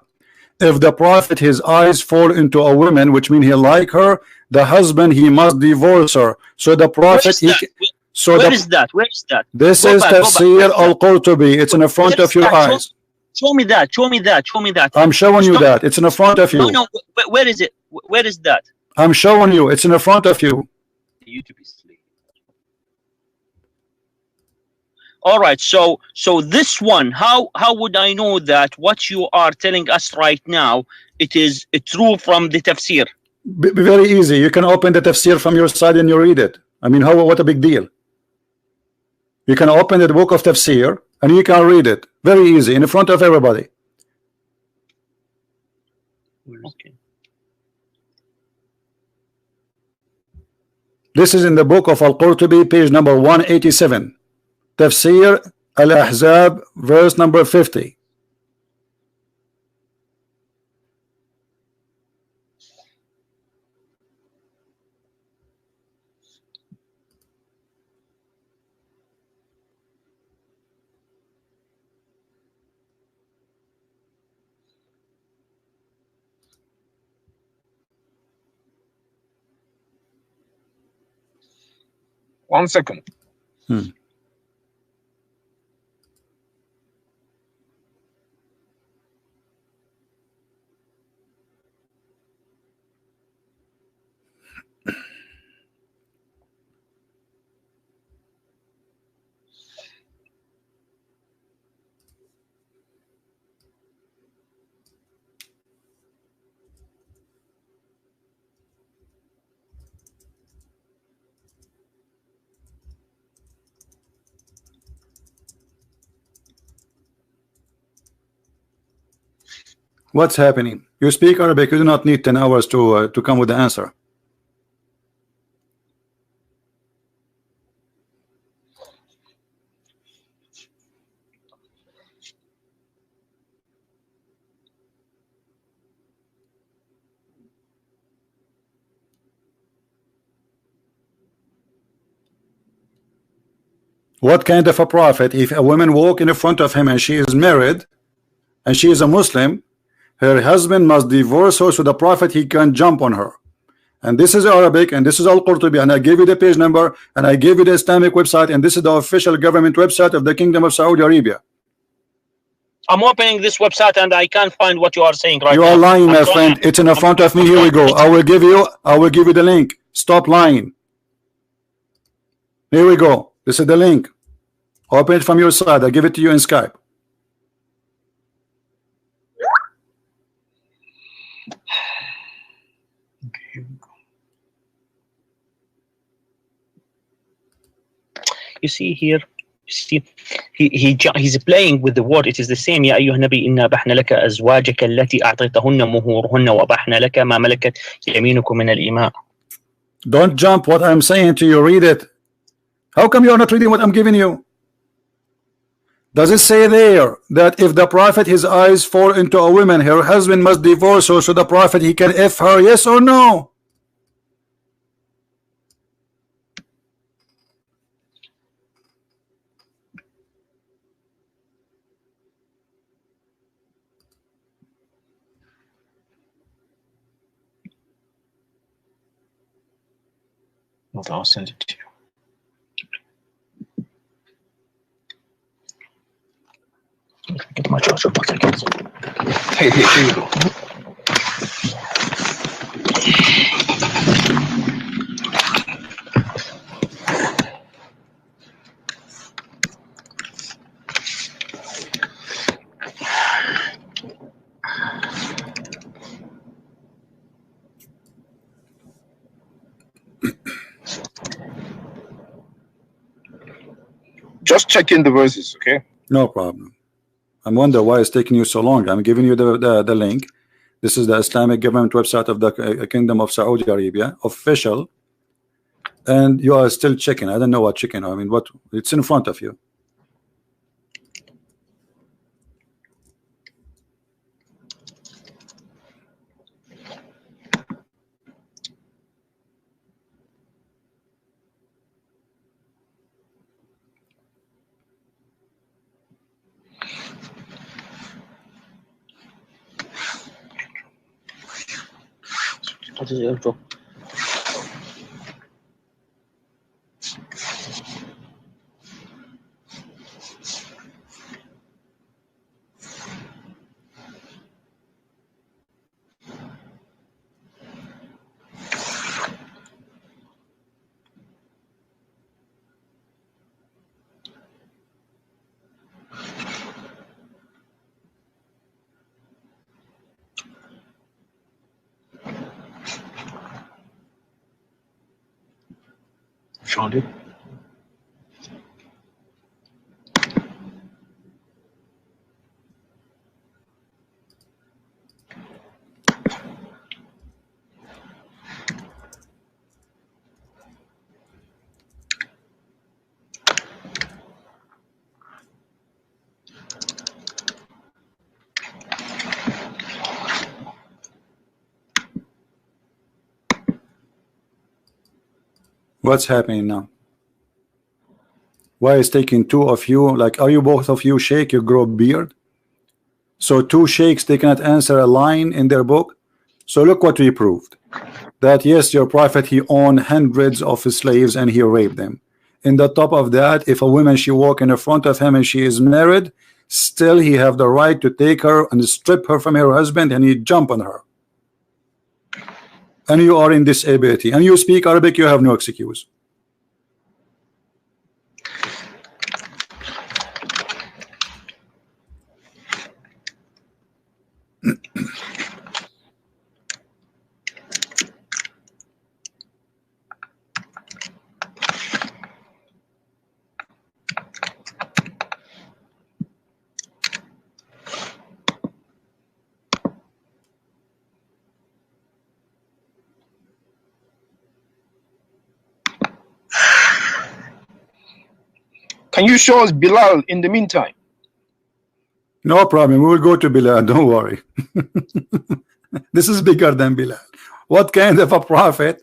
If the prophet his eyes fall into a woman, which means he like her, the husband he must divorce her. So the prophet where is that? Where is that? This is Tafsir al-Qurtubi. It's in the front of your eyes. Show me that. Show me that. Show me that. I'm showing you that. It's in the front of you. No, where is it? Where is that? I'm showing you. It's in the front of you. YouTube is sleep. All right. So this one, how would I know that what you are telling us right now it is true from the tafsir? Very easy. You can open the tafsir from your side and you read it. I mean, what a big deal. You can open the book of tafsir and you can read it. Very easy in front of everybody. Okay. This is in the book of Al-Qurtubi, page number 187. Tafsir Al-Ahzab, verse number 50. One second. What's happening? You speak Arabic. You do not need 10 hours to come with the answer. What kind of a prophet? If a woman walk in front of him and she is married and she is a Muslim, her husband must divorce her, so the prophet he can jump on her. And this is Arabic, and this is Al-Qurtubi, and I gave you the page number, and I gave you the Islamic website, and this is the official government website of the Kingdom of Saudi Arabia. I'm opening this website and I can't find what you are saying right now. You are lying, my friend. It's in the front of me. Here we go. I will give you the link. Stop lying. Here we go. This is the link. Open it from your side. I give it to you in Skype. You see here, he's playing with the word. It is the same. يا أيها النبي إنا أبحنا لك أزواجك التي أعطيتهن مهورهن وأبحنا لك ما ملكت يمينكم من الإماء. Don't jump what I'm saying to you. Read it. How come you are not reading what I'm giving you? Does it say there that if the prophet his eyes fall into a woman, her husband must divorce her, so the prophet he can F her? Yes or no? I'll send it to you. Get my charger back again. Hey, here you go. Just checking the verses, okay? No problem. I'm wondering why it's taking you so long. I'm giving you the link. This is the Islamic government website of the Kingdom of Saudi Arabia, official, and you are still checking. I don't know what checking. I mean, what? It's in front of you. What is the intro? Found it. What's happening now? Why is taking two of you? Like, are you both of you sheikh? You grow beard? So two sheikhs, they cannot answer a line in their book. So look what we proved. That yes, your prophet, he owned hundreds of slaves and he raped them. In the top of that, if a woman she walk in the front of him and she is married, still he have the right to take her and strip her from her husband and he jump on her. And you are in disability and you speak Arabic, you have no excuse. Can you show us Bilal in the meantime? No problem. We will go to Bilal. Don't worry. This is bigger than Bilal. What kind of a prophet?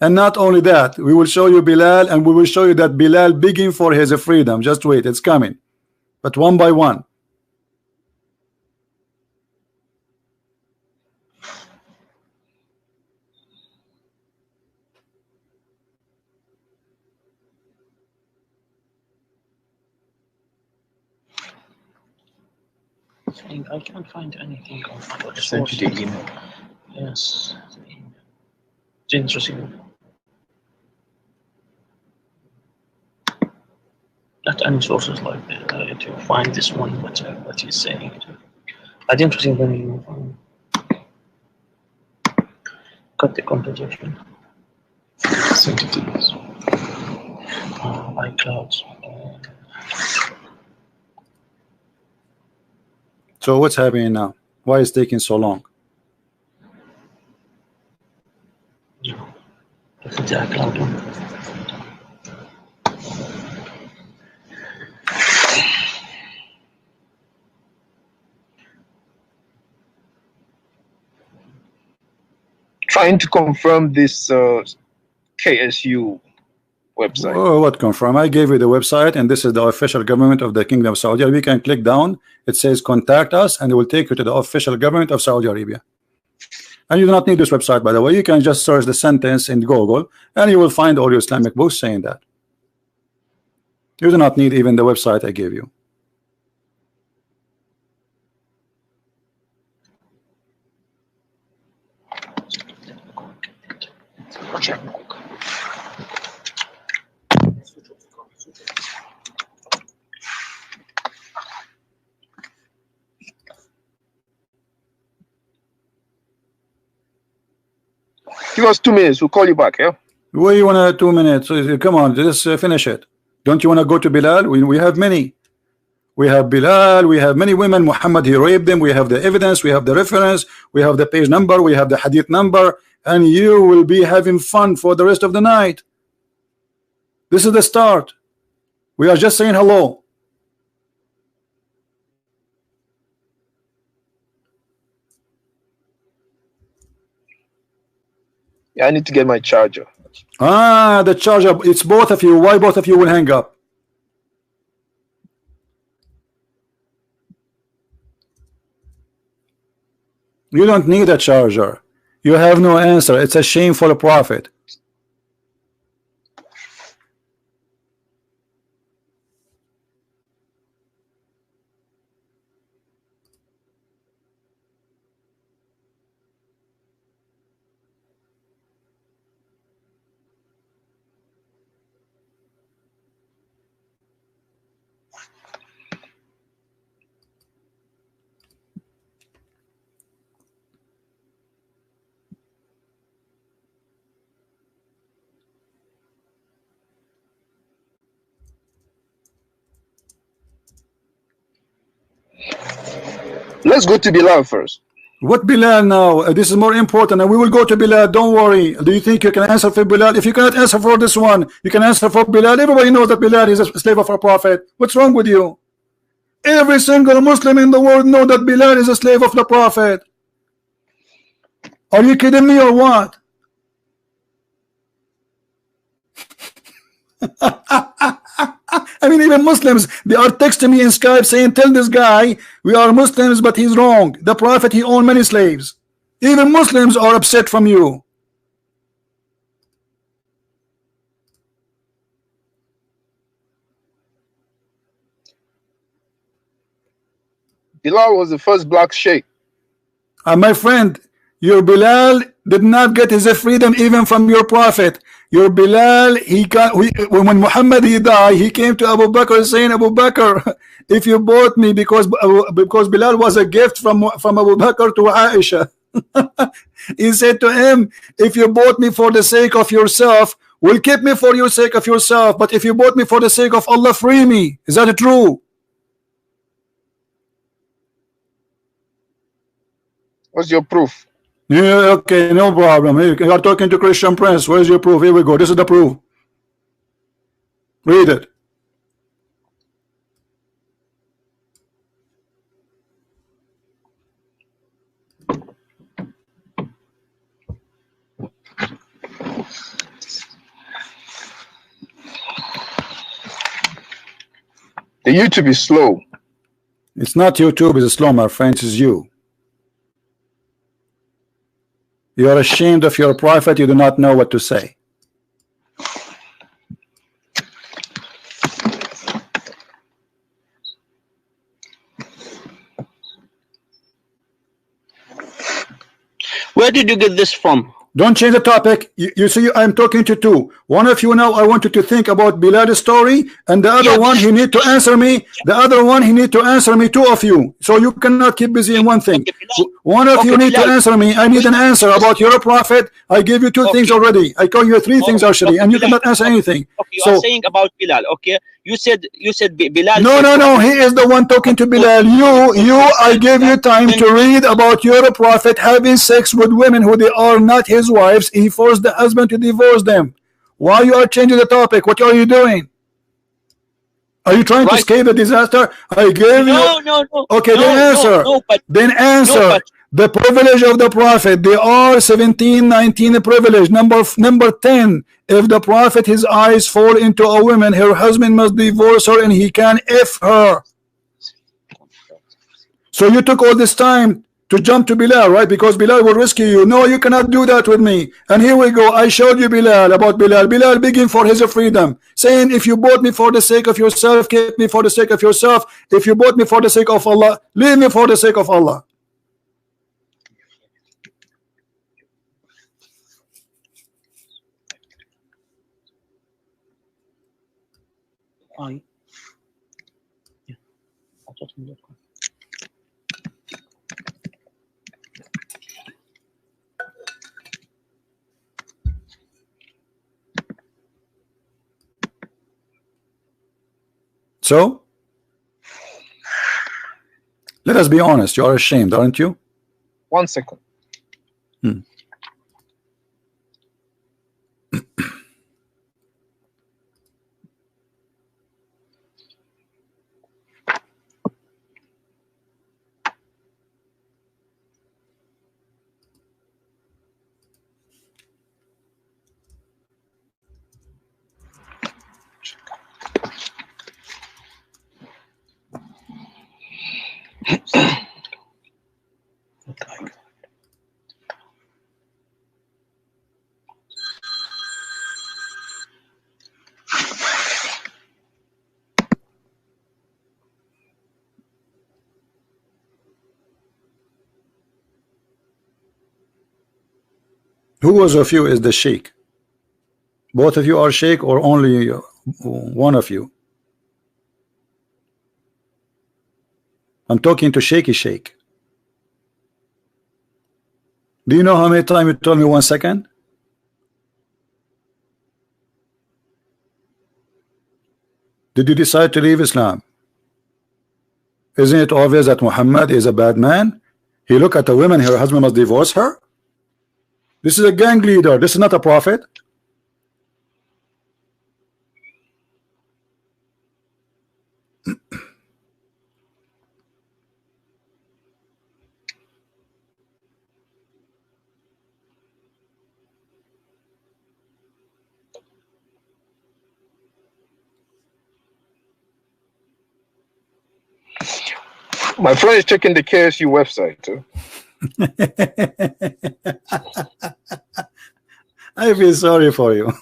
And not only that, we will show you Bilal and we will show you that Bilal begging for his freedom. Just wait, it's coming. But one by one. I can't find anything on my Send you the email. Yes. It's interesting. Not any sources like to find this one, what he's saying. I didn't see when you cut the composition. Send it to us. iCloud. So what's happening now? Why is it taking so long? This is the iCloud one. Trying to confirm this KSU website. Oh, what confirm? I gave you the website and this is the official government of the Kingdom of Saudi Arabia. We can click down. It says contact us and it will take you to the official government of Saudi Arabia. And you do not need this website, by the way. You can just search the sentence in Google and you will find all your Islamic books saying that. You do not need even the website I gave you. Give us 2 minutes. We'll call you back. Yeah. Where you want 2 minutes? Come on, let's finish it. Don't you want to go to Bilal? We have many. We have Bilal, we have many women. Muhammad, he raped them. We have the evidence, we have the reference, we have the page number, we have the hadith number, and you will be having fun for the rest of the night. This is the start. We are just saying hello. Yeah, I need to get my charger. Ah, the charger. It's both of you. Why both of you will hang up? You don't need a charger. You have no answer. It's a shame for a prophet. Let's go to Bilal first. What Bilal now? This is more important, and we will go to Bilal. Don't worry. Do you think you can answer for Bilal? If you cannot answer for this one, you can answer for Bilal. Everybody knows that Bilal is a slave of our prophet. What's wrong with you? Every single Muslim in the world know that Bilal is a slave of the prophet. Are you kidding me or what? I mean, even Muslims, they are texting me in Skype saying, tell this guy we are Muslims, but he's wrong. The prophet, he owned many slaves. Even Muslims are upset from you. Bilal was the first black sheikh. My friend, your Bilal did not get his freedom even from your prophet. Your Bilal, when Muhammad he died, he came to Abu Bakr saying, Abu Bakr, if you bought me, because Bilal was a gift from Abu Bakr to Aisha. He said to him, if you bought me for the sake of yourself, will keep me for your sake of yourself, but if you bought me for the sake of Allah, free me. Is that true? What's your proof? Yeah, okay, no problem. You are talking to Christian Prince. Where's your proof? Here we go. This is the proof. Read it. The YouTube is slow. It's not YouTube, it's slow, my friends, it's you. You are ashamed of your prophet, you do not know what to say. Where did you get this from? Don't change the topic. You see, I'm talking to two. One of you now, I want you to think about Bilal's story, and the other one, he need to answer me. The other one, he need to answer me, two of you. So you cannot keep busy in one thing. One of you need to answer me. I need an answer about your prophet. I gave you two things already. I call you three things actually, and you cannot answer anything. Okay, you are saying about Bilal. Okay, you said Bilal. No. He is the one talking to Bilal. I gave you time to read about your prophet having sex with women who they are not his wives. He forced the husband to divorce them. Why you are changing the topic? What are you doing? Are you trying to escape the disaster? I gave you. No. Okay, then answer. Then answer. The privilege of the prophet, they are 17, 19 privilege. Number 10, if the prophet, his eyes fall into a woman, her husband must divorce her and he can F her. So you took all this time to jump to Bilal, right? Because Bilal will rescue you. No, you cannot do that with me. And here we go. I showed you Bilal, about Bilal. Bilal begging for his freedom, saying, if you bought me for the sake of yourself, keep me for the sake of yourself. If you bought me for the sake of Allah, leave me for the sake of Allah. So let us be honest, you are ashamed, aren't you? 1 second. Who was of you is the sheikh? Both of you are sheikh or only one of you? I'm talking to shaky sheikh. Do you know how many times you told me 1 second? Did you decide to leave Islam? Isn't it obvious that Muhammad is a bad man? He look at a woman, her husband must divorce her. This is a gang leader. This is not a prophet. My friend is checking the KSU website too. I feel sorry for you.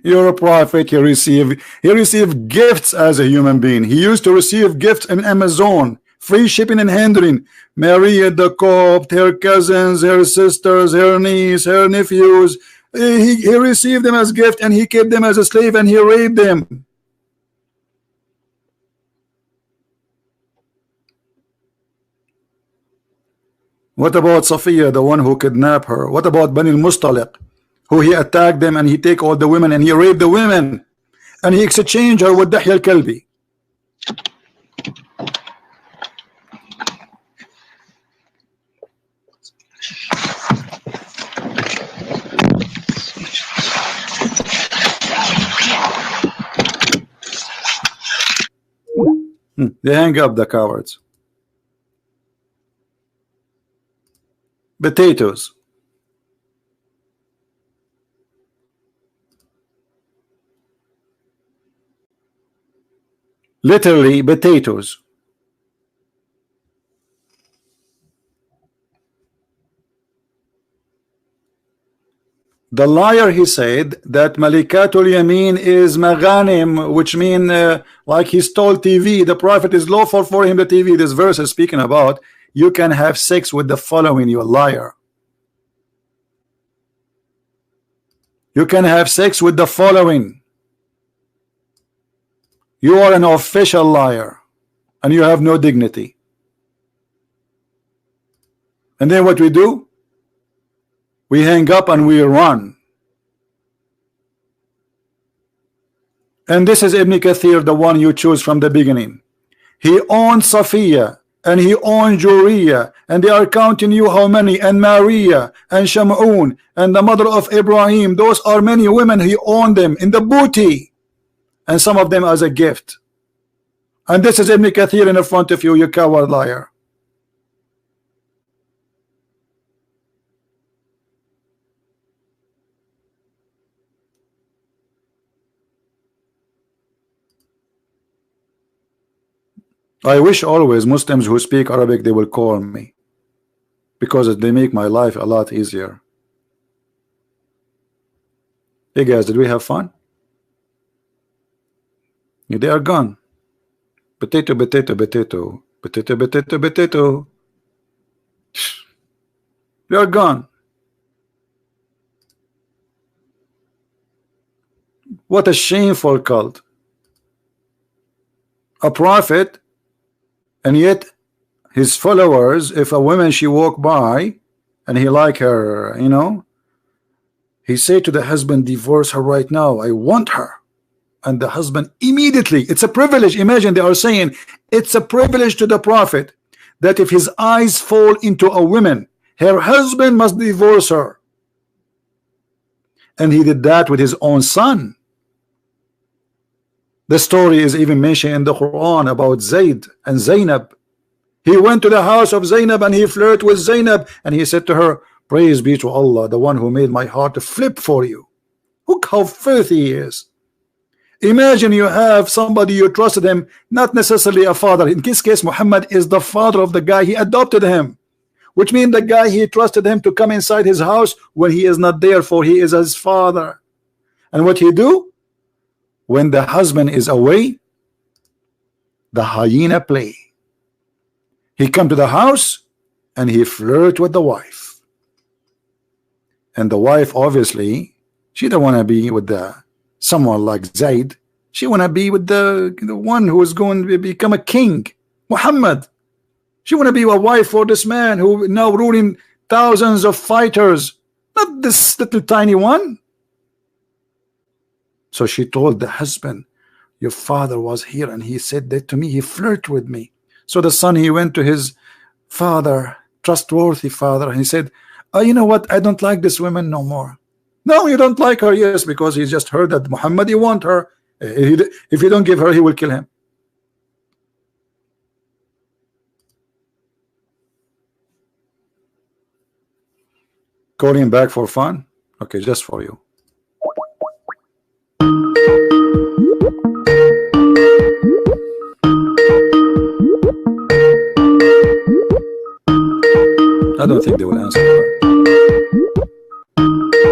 You're a prophet. He received gifts as a human being. He used to receive gifts in Amazon, free shipping and handling. Maria the Copt, her cousins, her sisters, her niece, her nephews. He received them as gift and he kept them as a slave and he raped them. What about Safiya, the one who kidnapped her? What about Bani al-Mustaliq, who he attacked them and he take all the women and he raped the women and he exchanged her with Dahya al-Kalbi? They hang up, the cowards. Potatoes. Literally potatoes. The liar, he said that Malikatul Yamin is Maghanim, which mean like he stole TV. The prophet is lawful for him the TV. This verse is speaking about you can have sex with the following, you liar. You can have sex with the following. You are an official liar and you have no dignity. And then what we do? We hang up and we run. And this is Ibn Kathir, the one you choose from the beginning. He owned Safiya and he owned Juriya, and they are counting you how many, and Maria and Shamun and the mother of Ibrahim. Those are many women. He owned them in the booty, and some of them as a gift. And this is Ibn Kathir in the front of you, you coward liar. I wish always Muslims who speak Arabic, they will call me, because they make my life a lot easier. Hey guys, did we have fun? Yeah, they are gone. Potato, potato, potato, potato, potato, potato. They are gone. What a shameful cult. A prophet, and yet his followers, if a woman she walk by and he like her, you know, He said to the husband, divorce her right now, I want her. And the husband immediately, it's a privilege. Imagine they are saying it's a privilege to the prophet that if his eyes fall into a woman, her husband must divorce her. And he did that with his own son. The story is even mentioned in the Quran about Zayd and Zainab. He went to the house of Zainab and he flirted with Zainab, and he said to her, praise be to Allah, the one who made my heart to flip for you. Look how filthy he is. Imagine you have somebody, you trusted him, not necessarily a father. In this case, Muhammad is the father of the guy, he adopted him, which means the guy, he trusted him to come inside his house when he is not there, for he is his father. And what he do? When the husband is away, the hyena play. He come to the house and he flirt with the wife. And the wife, obviously, she don't want to be with someone like Zayd. She want to be with the one who is going to become a king, Muhammad. She want to be a wife for this man who now ruling thousands of fighters, not this little tiny one. So she told the husband, your father was here and he said that to me, he flirted with me. So the son, he went to his father, trustworthy father, and he said, oh, you know what, I don't like this woman no more. No, you don't like her. Yes, because he just heard that Muhammad, he want her. If you don't give her, he will kill him. Calling back for fun? Okay, just for you. I don't think they will answer her.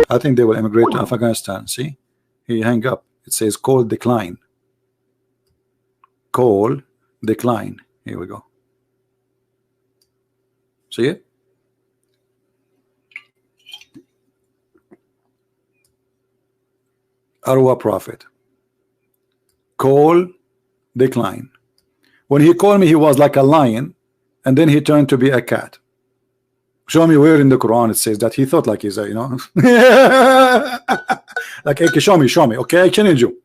I think they will immigrate to Afghanistan. See, he hang up. It says call decline. Call decline. Here we go. See it? Arwa Prophet. Call decline. When he called me, he was like a lion, and then he turned to be a cat. Show me where in the Quran it says that. He thought like he's a, you know, like, okay, show me, okay, I challenge you,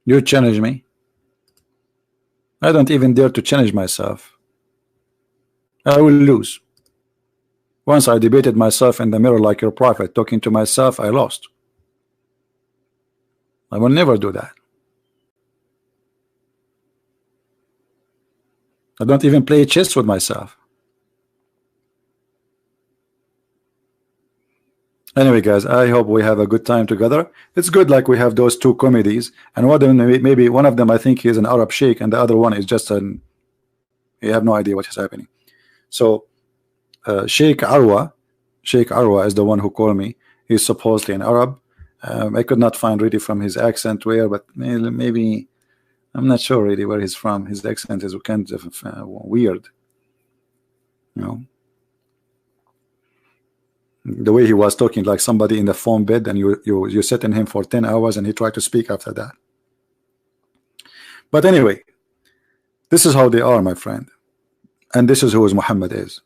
you challenge me. I don't even dare to challenge myself. I will lose. Once I debated myself in the mirror like your prophet, talking to myself, I lost. I will never do that. I don't even play chess with myself. Anyway, guys, I hope we have a good time together. It's good, like we have those two comedies, and one of them, maybe one of them, I think he's an Arab sheikh, and the other one is just an, you have no idea what is happening. So Sheikh Arwa is the one who called me. He's supposedly an Arab. I could not find really from his accent where, but maybe I'm not sure really where he's from. His accent is kind of weird, you know, the way he was talking like somebody in the phone bed, and you sit in him for 10 hours and he tried to speak after that. But anyway, this is how they are, my friend, and this is who Muhammad is.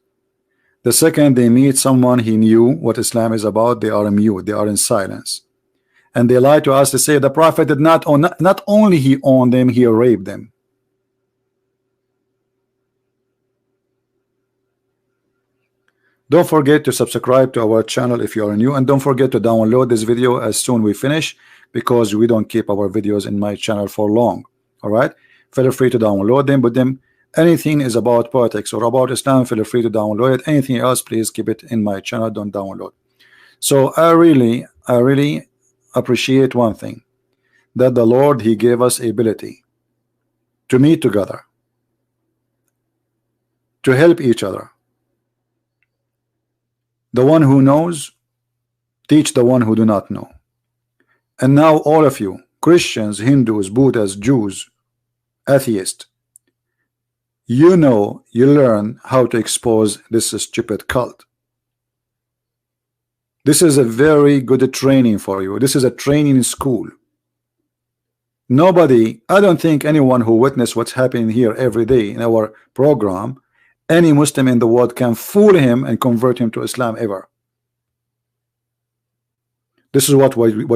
The second they meet someone he knew what Islam is about, they are mute, they are in silence, and they lie to us to say the prophet did not own, not only he owned them, he raped them. Don't forget to subscribe to our channel if you are new, and don't forget to download this video as soon we finish, because we don't keep our videos in my channel for long. All right, feel free to download them, but them anything is about politics or about Islam, feel free to download it. Anything else, please keep it in my channel, don't download. So I really appreciate one thing, that the Lord, he gave us ability to meet together, to help each other. The one who knows teach the one who do not know. And now all of you, Christians, Hindus, Buddhists, Jews, atheists, you know, you learn how to expose this stupid cult. This is a very good training for you. This is a training school. Nobody, I don't think anyone who witnessed what's happening here every day in our program, any Muslim in the world can fool him and convert him to Islam ever. This is what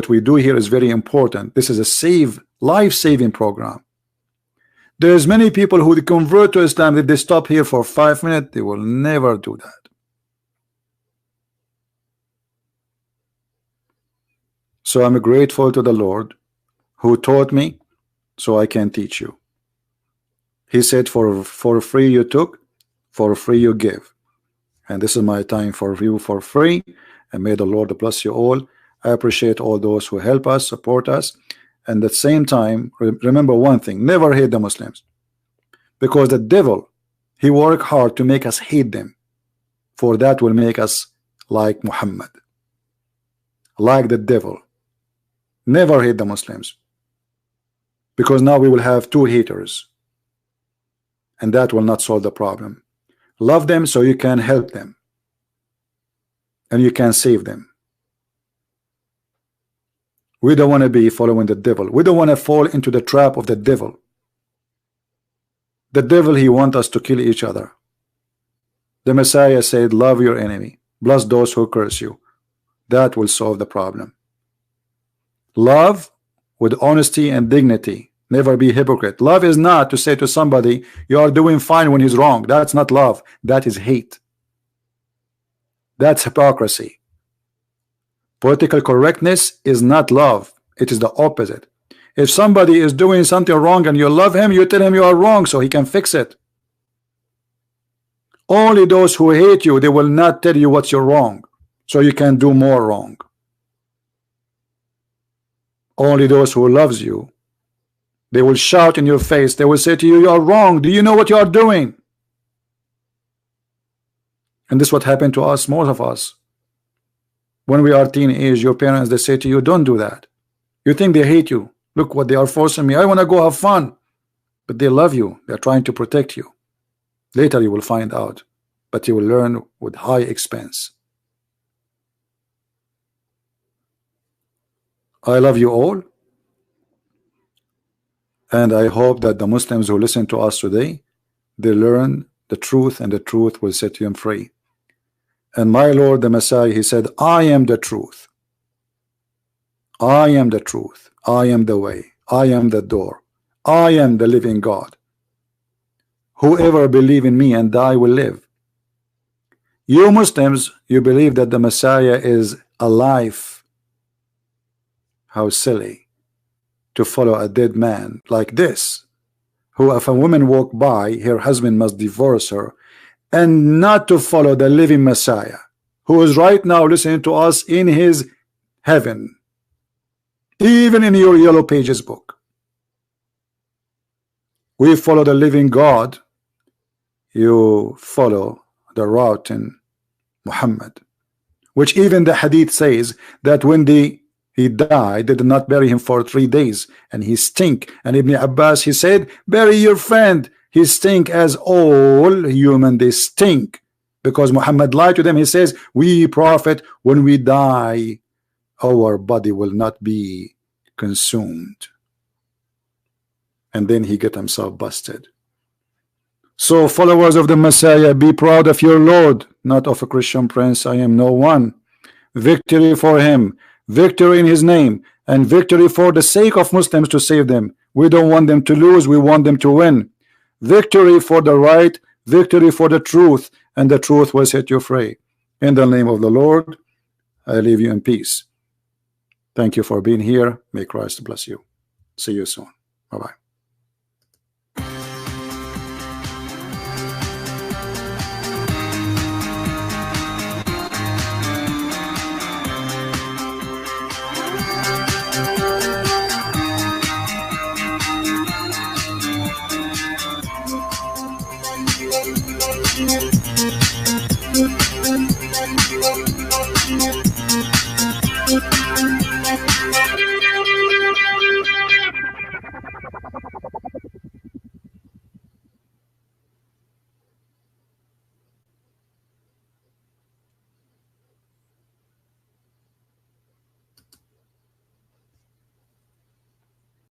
we do here is very important. This is a life-saving program. There's many people who convert to Islam. If they stop here for 5 minutes, they will never do that. So I'm grateful to the Lord who taught me so I can teach you. He said for free you took, for free you give. And this is my time for you for free. And may the Lord bless you all. I appreciate all those who help us, support us. And at the same time, remember one thing, never hate the Muslims. Because the devil, he worked hard to make us hate them. For that will make us like Muhammad. Like the devil. Never hate the Muslims. Because now we will have two haters. And that will not solve the problem. Love them so you can help them. And you can save them. We don't want to be following the devil. We don't want to fall into the trap of the devil. The devil, he wants us to kill each other. The Messiah said, love your enemy. Bless those who curse you. That will solve the problem. Love with honesty and dignity. Never be hypocrite. Love is not to say to somebody, you are doing fine when he's wrong. That's not love. That is hate. That's hypocrisy. Political correctness is not love. It is the opposite. If somebody is doing something wrong and you love him, you tell him you are wrong so he can fix it. Only those who hate you, they will not tell you what you're wrong so you can do more wrong. Only those who loves you, they will shout in your face. They will say to you, you are wrong. Do you know what you are doing? And this is what happened to us, most of us. When we are teenage, your parents, they say to you, don't do that. You think they hate you. Look what they are forcing me. I want to go have fun. But they love you. They're trying to protect you. Later you will find out. But you will learn with high expense. I love you all. And I hope that the Muslims who listen to us today, they learn the truth, and the truth will set them free. And my Lord, the Messiah, he said, I am the truth. I am the truth. I am the way. I am the door. I am the living God. Whoever believe in me and die will live. You Muslims, you believe that the Messiah is alive. How silly to follow a dead man like this, who if a woman walk by, her husband must divorce her, and not to follow the living Messiah, who is right now listening to us in his heaven, even in your Yellow Pages book. We follow the living God. You follow the rotten Muhammad, which even the hadith says that when he died, they did not bury him for 3 days, and he stink. And Ibn Abbas, he said, bury your friend. He stink as all human, they stink. Because Muhammad lied to them. He says, we prophet, when we die, our body will not be consumed. And then he get himself busted. So followers of the Messiah, be proud of your Lord, not of a Christian prince. I am no one. Victory for him, victory in his name, and victory for the sake of Muslims to save them. We don't want them to lose, we want them to win. Victory for the right, victory for the truth, and the truth will set you free. In the name of the Lord, I leave you in peace. Thank you for being here. May Christ bless you. See you soon. Bye-bye.